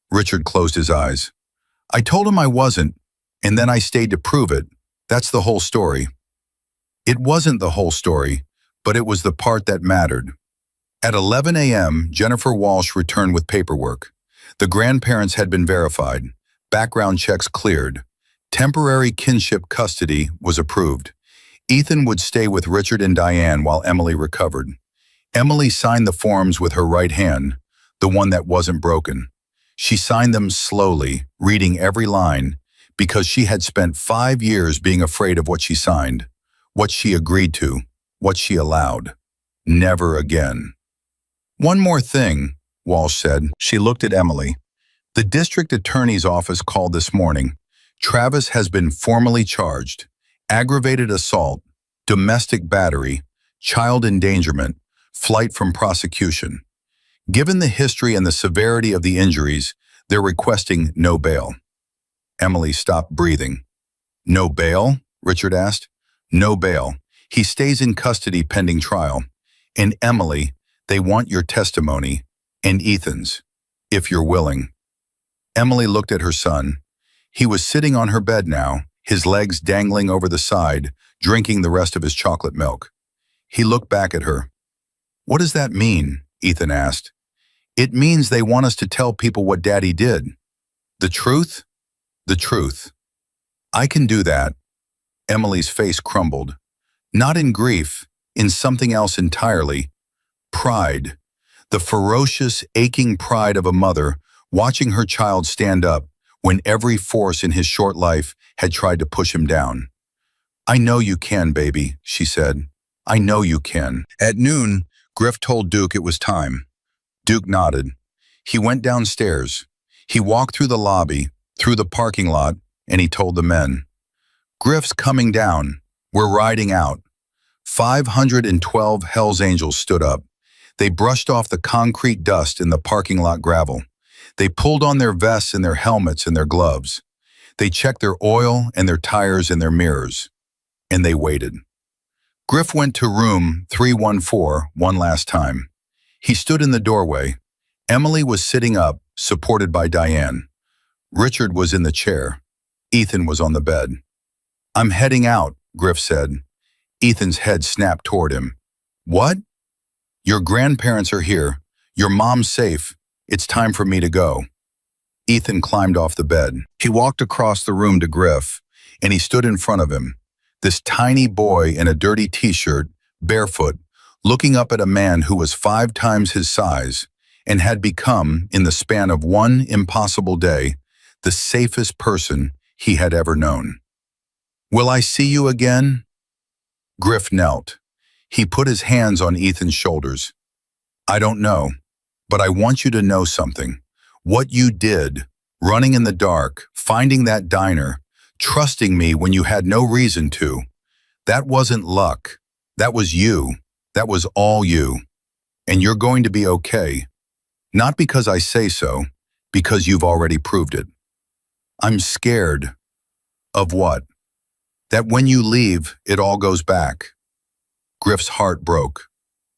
Richard closed his eyes. "I told him I wasn't, and then I stayed to prove it. That's the whole story." It wasn't the whole story, but it was the part that mattered. At 11 a.m., Jennifer Walsh returned with paperwork. The grandparents had been verified, background checks cleared, temporary kinship custody was approved. Ethan would stay with Richard and Diane while Emily recovered. Emily signed the forms with her right hand, the one that wasn't broken. She signed them slowly, reading every line, because she had spent 5 years being afraid of what she signed, what she agreed to, what she allowed. Never again. "One more thing," Walsh said. She looked at Emily. "The district attorney's office called this morning. Travis has been formally charged. Aggravated assault, domestic battery, child endangerment, flight from prosecution. Given the history and the severity of the injuries, they're requesting no bail." Emily stopped breathing. "No bail?" Richard asked. "No bail. He stays in custody pending trial. And Emily, they want your testimony, and Ethan's, if you're willing." Emily looked at her son. He was sitting on her bed now, his legs dangling over the side, drinking the rest of his chocolate milk. He looked back at her. "What does that mean?" Ethan asked. "It means they want us to tell people what Daddy did." "The truth?" "The truth." "I can do that." Emily's face crumbled. Not in grief, in something else entirely. Pride. The ferocious, aching pride of a mother watching her child stand up when every force in his short life had tried to push him down. "I know you can, baby," she said. "I know you can." At noon, Griff told Duke it was time. Duke nodded. He went downstairs. He walked through the lobby, through the parking lot, and he told the men, "Griff's coming down. We're riding out." 512 Hells Angels stood up. They brushed off the concrete dust in the parking lot gravel. They pulled on their vests and their helmets and their gloves. They checked their oil and their tires and their mirrors. And they waited. Griff went to room 314 one last time. He stood in the doorway. Emily was sitting up, supported by Diane. Richard was in the chair. Ethan was on the bed. "I'm heading out," Griff said. Ethan's head snapped toward him. "What?" "Your grandparents are here. Your mom's safe. It's time for me to go." Ethan climbed off the bed. He walked across the room to Griff, and he stood in front of him. This tiny boy in a dirty t-shirt, barefoot, looking up at a man who was 5 times his size and had become, in the span of one impossible day, the safest person he had ever known. "Will I see you again?" Griff knelt. He put his hands on Ethan's shoulders. "I don't know, but I want you to know something. What you did, running in the dark, finding that diner, trusting me when you had no reason to, that wasn't luck. That was you. That was all you. And you're going to be okay. Not because I say so, because you've already proved it." "I'm scared." "Of what?" "That when you leave, it all goes back." Griff's heart broke.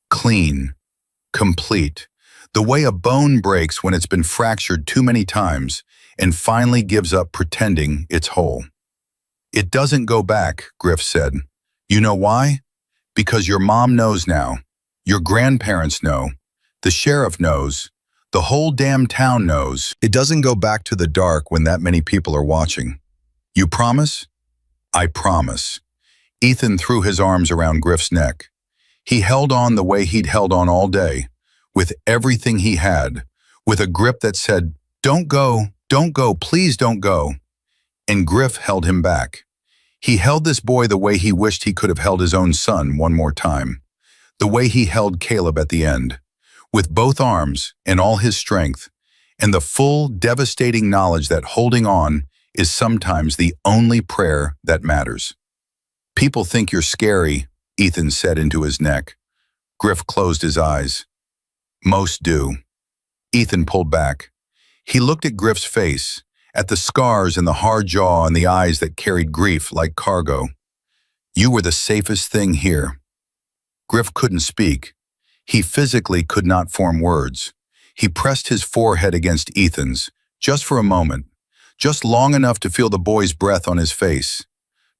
Clean. Complete. The way a bone breaks when it's been fractured too many times and finally gives up pretending it's whole. "It doesn't go back," Griff said. "You know why? Because your mom knows now. Your grandparents know. The sheriff knows. The whole damn town knows. It doesn't go back to the dark when that many people are watching. You promise?" "I promise." Ethan threw his arms around Griff's neck. He held on the way he'd held on all day, with everything he had, with a grip that said, don't go, please don't go." And Griff held him back. He held this boy the way he wished he could have held his own son one more time, the way he held Caleb at the end, with both arms and all his strength, and the full, devastating knowledge that holding on is sometimes the only prayer that matters. "People think you're scary," Ethan said into his neck. Griff closed his eyes. "Most do." Ethan pulled back. He looked at Griff's face, at the scars and the hard jaw and the eyes that carried grief like cargo. "You were the safest thing here." Griff couldn't speak. He physically could not form words. He pressed his forehead against Ethan's, just for a moment, just long enough to feel the boy's breath on his face,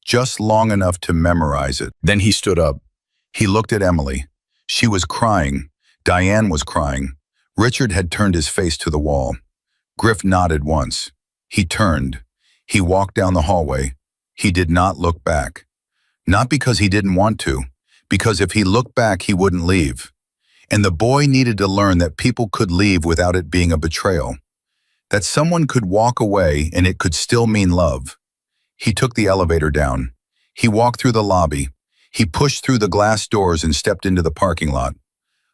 just long enough to memorize it. Then he stood up. He looked at Emily. She was crying. Diane was crying. Richard had turned his face to the wall. Griff nodded once. He turned. He walked down the hallway. He did not look back. Not because he didn't want to, because if he looked back, he wouldn't leave. And the boy needed to learn that people could leave without it being a betrayal. That someone could walk away and it could still mean love. He took the elevator down. He walked through the lobby. He pushed through the glass doors and stepped into the parking lot.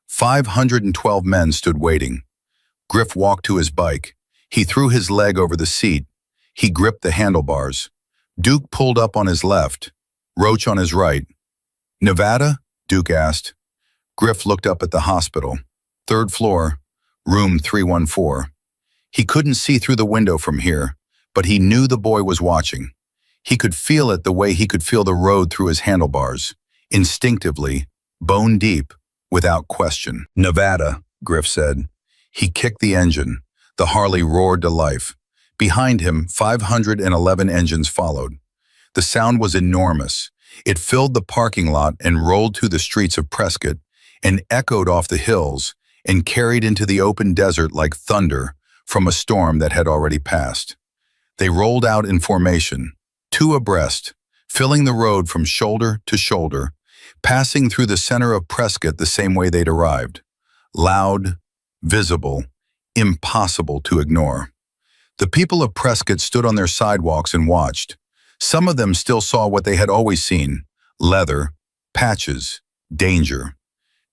512 men stood waiting. Griff walked to his bike. He threw his leg over the seat. He gripped the handlebars. Duke pulled up on his left, Roach on his right. "Nevada?" Duke asked. Griff looked up at the hospital. 3rd floor, room 314. He couldn't see through the window from here, but he knew the boy was watching. He could feel it the way he could feel the road through his handlebars, instinctively, bone deep, without question. "Nevada," Griff said. He kicked the engine. The Harley roared to life. Behind him, 511 engines followed. The sound was enormous. It filled the parking lot and rolled through the streets of Prescott and echoed off the hills and carried into the open desert like thunder from a storm that had already passed. They rolled out in formation, two abreast, filling the road from shoulder to shoulder, passing through the center of Prescott the same way they'd arrived. Loud, visible, impossible to ignore. The people of Prescott stood on their sidewalks and watched. Some of them still saw what they had always seen: leather, patches, danger.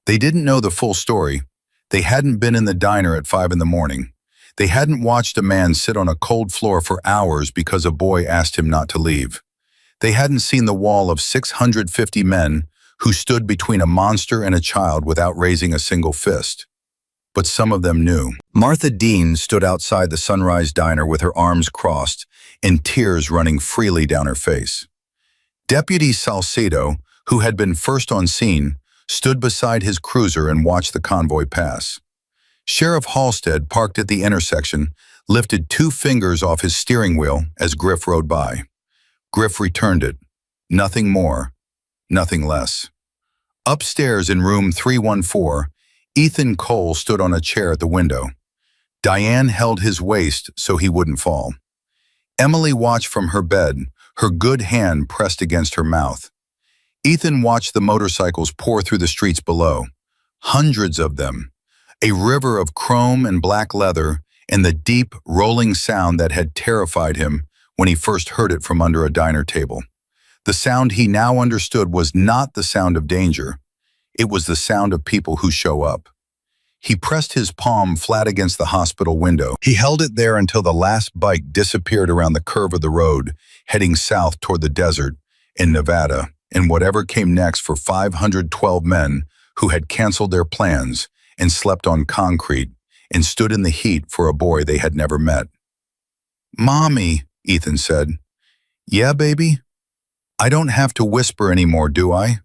They didn't know the full story. They hadn't been in the diner at 5 in the morning. They hadn't watched a man sit on a cold floor for hours because a boy asked him not to leave. They hadn't seen the wall of 650 men who stood between a monster and a child without raising a single fist. But some of them knew. Martha Dean stood outside the Sunrise Diner with her arms crossed and tears running freely down her face. Deputy Salcedo, who had been first on scene, stood beside his cruiser and watched the convoy pass. Sheriff Halstead, parked at the intersection, lifted 2 fingers off his steering wheel as Griff rode by. Griff returned it. Nothing more, nothing less. Upstairs in room 314, Ethan Cole stood on a chair at the window. Diane held his waist so he wouldn't fall. Emily watched from her bed, her good hand pressed against her mouth. Ethan watched the motorcycles pour through the streets below. Hundreds of them. A river of chrome and black leather and the deep, rolling sound that had terrified him when he first heard it from under a diner table. The sound he now understood was not the sound of danger. It was the sound of people who show up. He pressed his palm flat against the hospital window. He held it there until the last bike disappeared around the curve of the road, heading south toward the desert in Nevada, and whatever came next for 512 men who had canceled their plans and slept on concrete and stood in the heat for a boy they had never met. "Mommy," Ethan said. "Yeah, baby? I don't have to whisper anymore, do I?"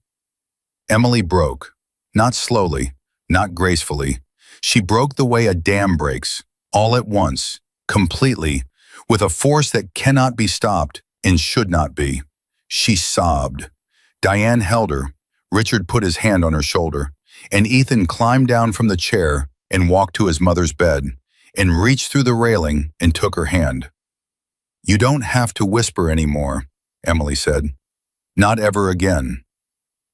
Emily broke, not slowly, not gracefully. She broke the way a dam breaks, all at once, completely, with a force that cannot be stopped and should not be. She sobbed. Diane held her. Richard put his hand on her shoulder, and Ethan climbed down from the chair and walked to his mother's bed and reached through the railing and took her hand. "You don't have to whisper anymore," Emily said. "Not ever again."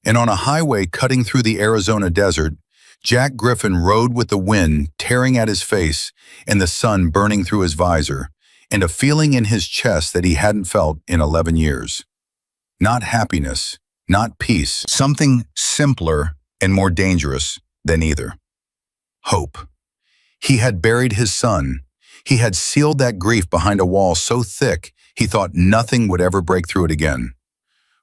And on a highway cutting through the Arizona desert, Jack Griffin rode with the wind tearing at his face and the sun burning through his visor, and a feeling in his chest that he hadn't felt in 11 years. Not happiness, not peace, something simpler and more dangerous than either. Hope. He had buried his son. He had sealed that grief behind a wall so thick he thought nothing would ever break through it again.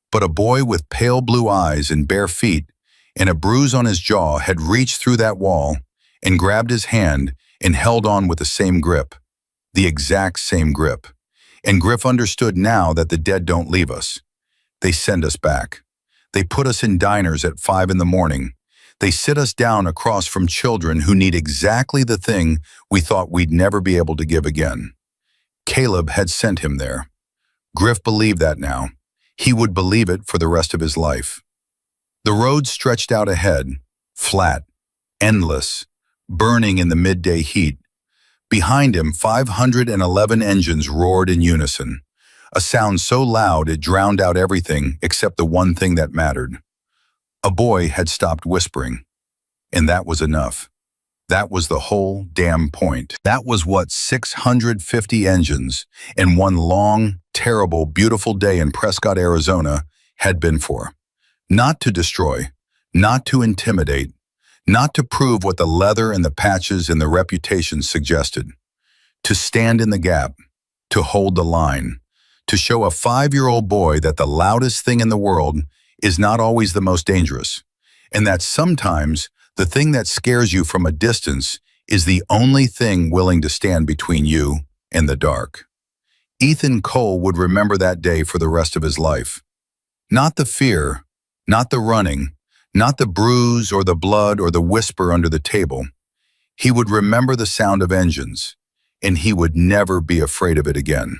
But a boy with pale blue eyes and bare feet and a bruise on his jaw had reached through that wall and grabbed his hand and held on with the same grip, the exact same grip. And Griff understood now that the dead don't leave us. They send us back. They put us in diners at 5 in the morning. They sit us down across from children who need exactly the thing we thought we'd never be able to give again. Caleb had sent him there. Griff believed that now. He would believe it for the rest of his life. The road stretched out ahead, flat, endless, burning in the midday heat. Behind him, 511 engines roared in unison, a sound so loud it drowned out everything except the one thing that mattered. A boy had stopped whispering, and that was enough. That was the whole damn point. That was what 650 engines in one long, terrible, beautiful day in Prescott, Arizona had been for. Not to destroy, not to intimidate, not to prove what the leather and the patches and the reputation suggested. To stand in the gap, to hold the line, to show a 5-year-old boy that the loudest thing in the world is not always the most dangerous, and that sometimes the thing that scares you from a distance is the only thing willing to stand between you and the dark. Ethan Cole would remember that day for the rest of his life. Not the fear, not the running, not the bruise or the blood or the whisper under the table. He would remember the sound of engines, and he would never be afraid of it again.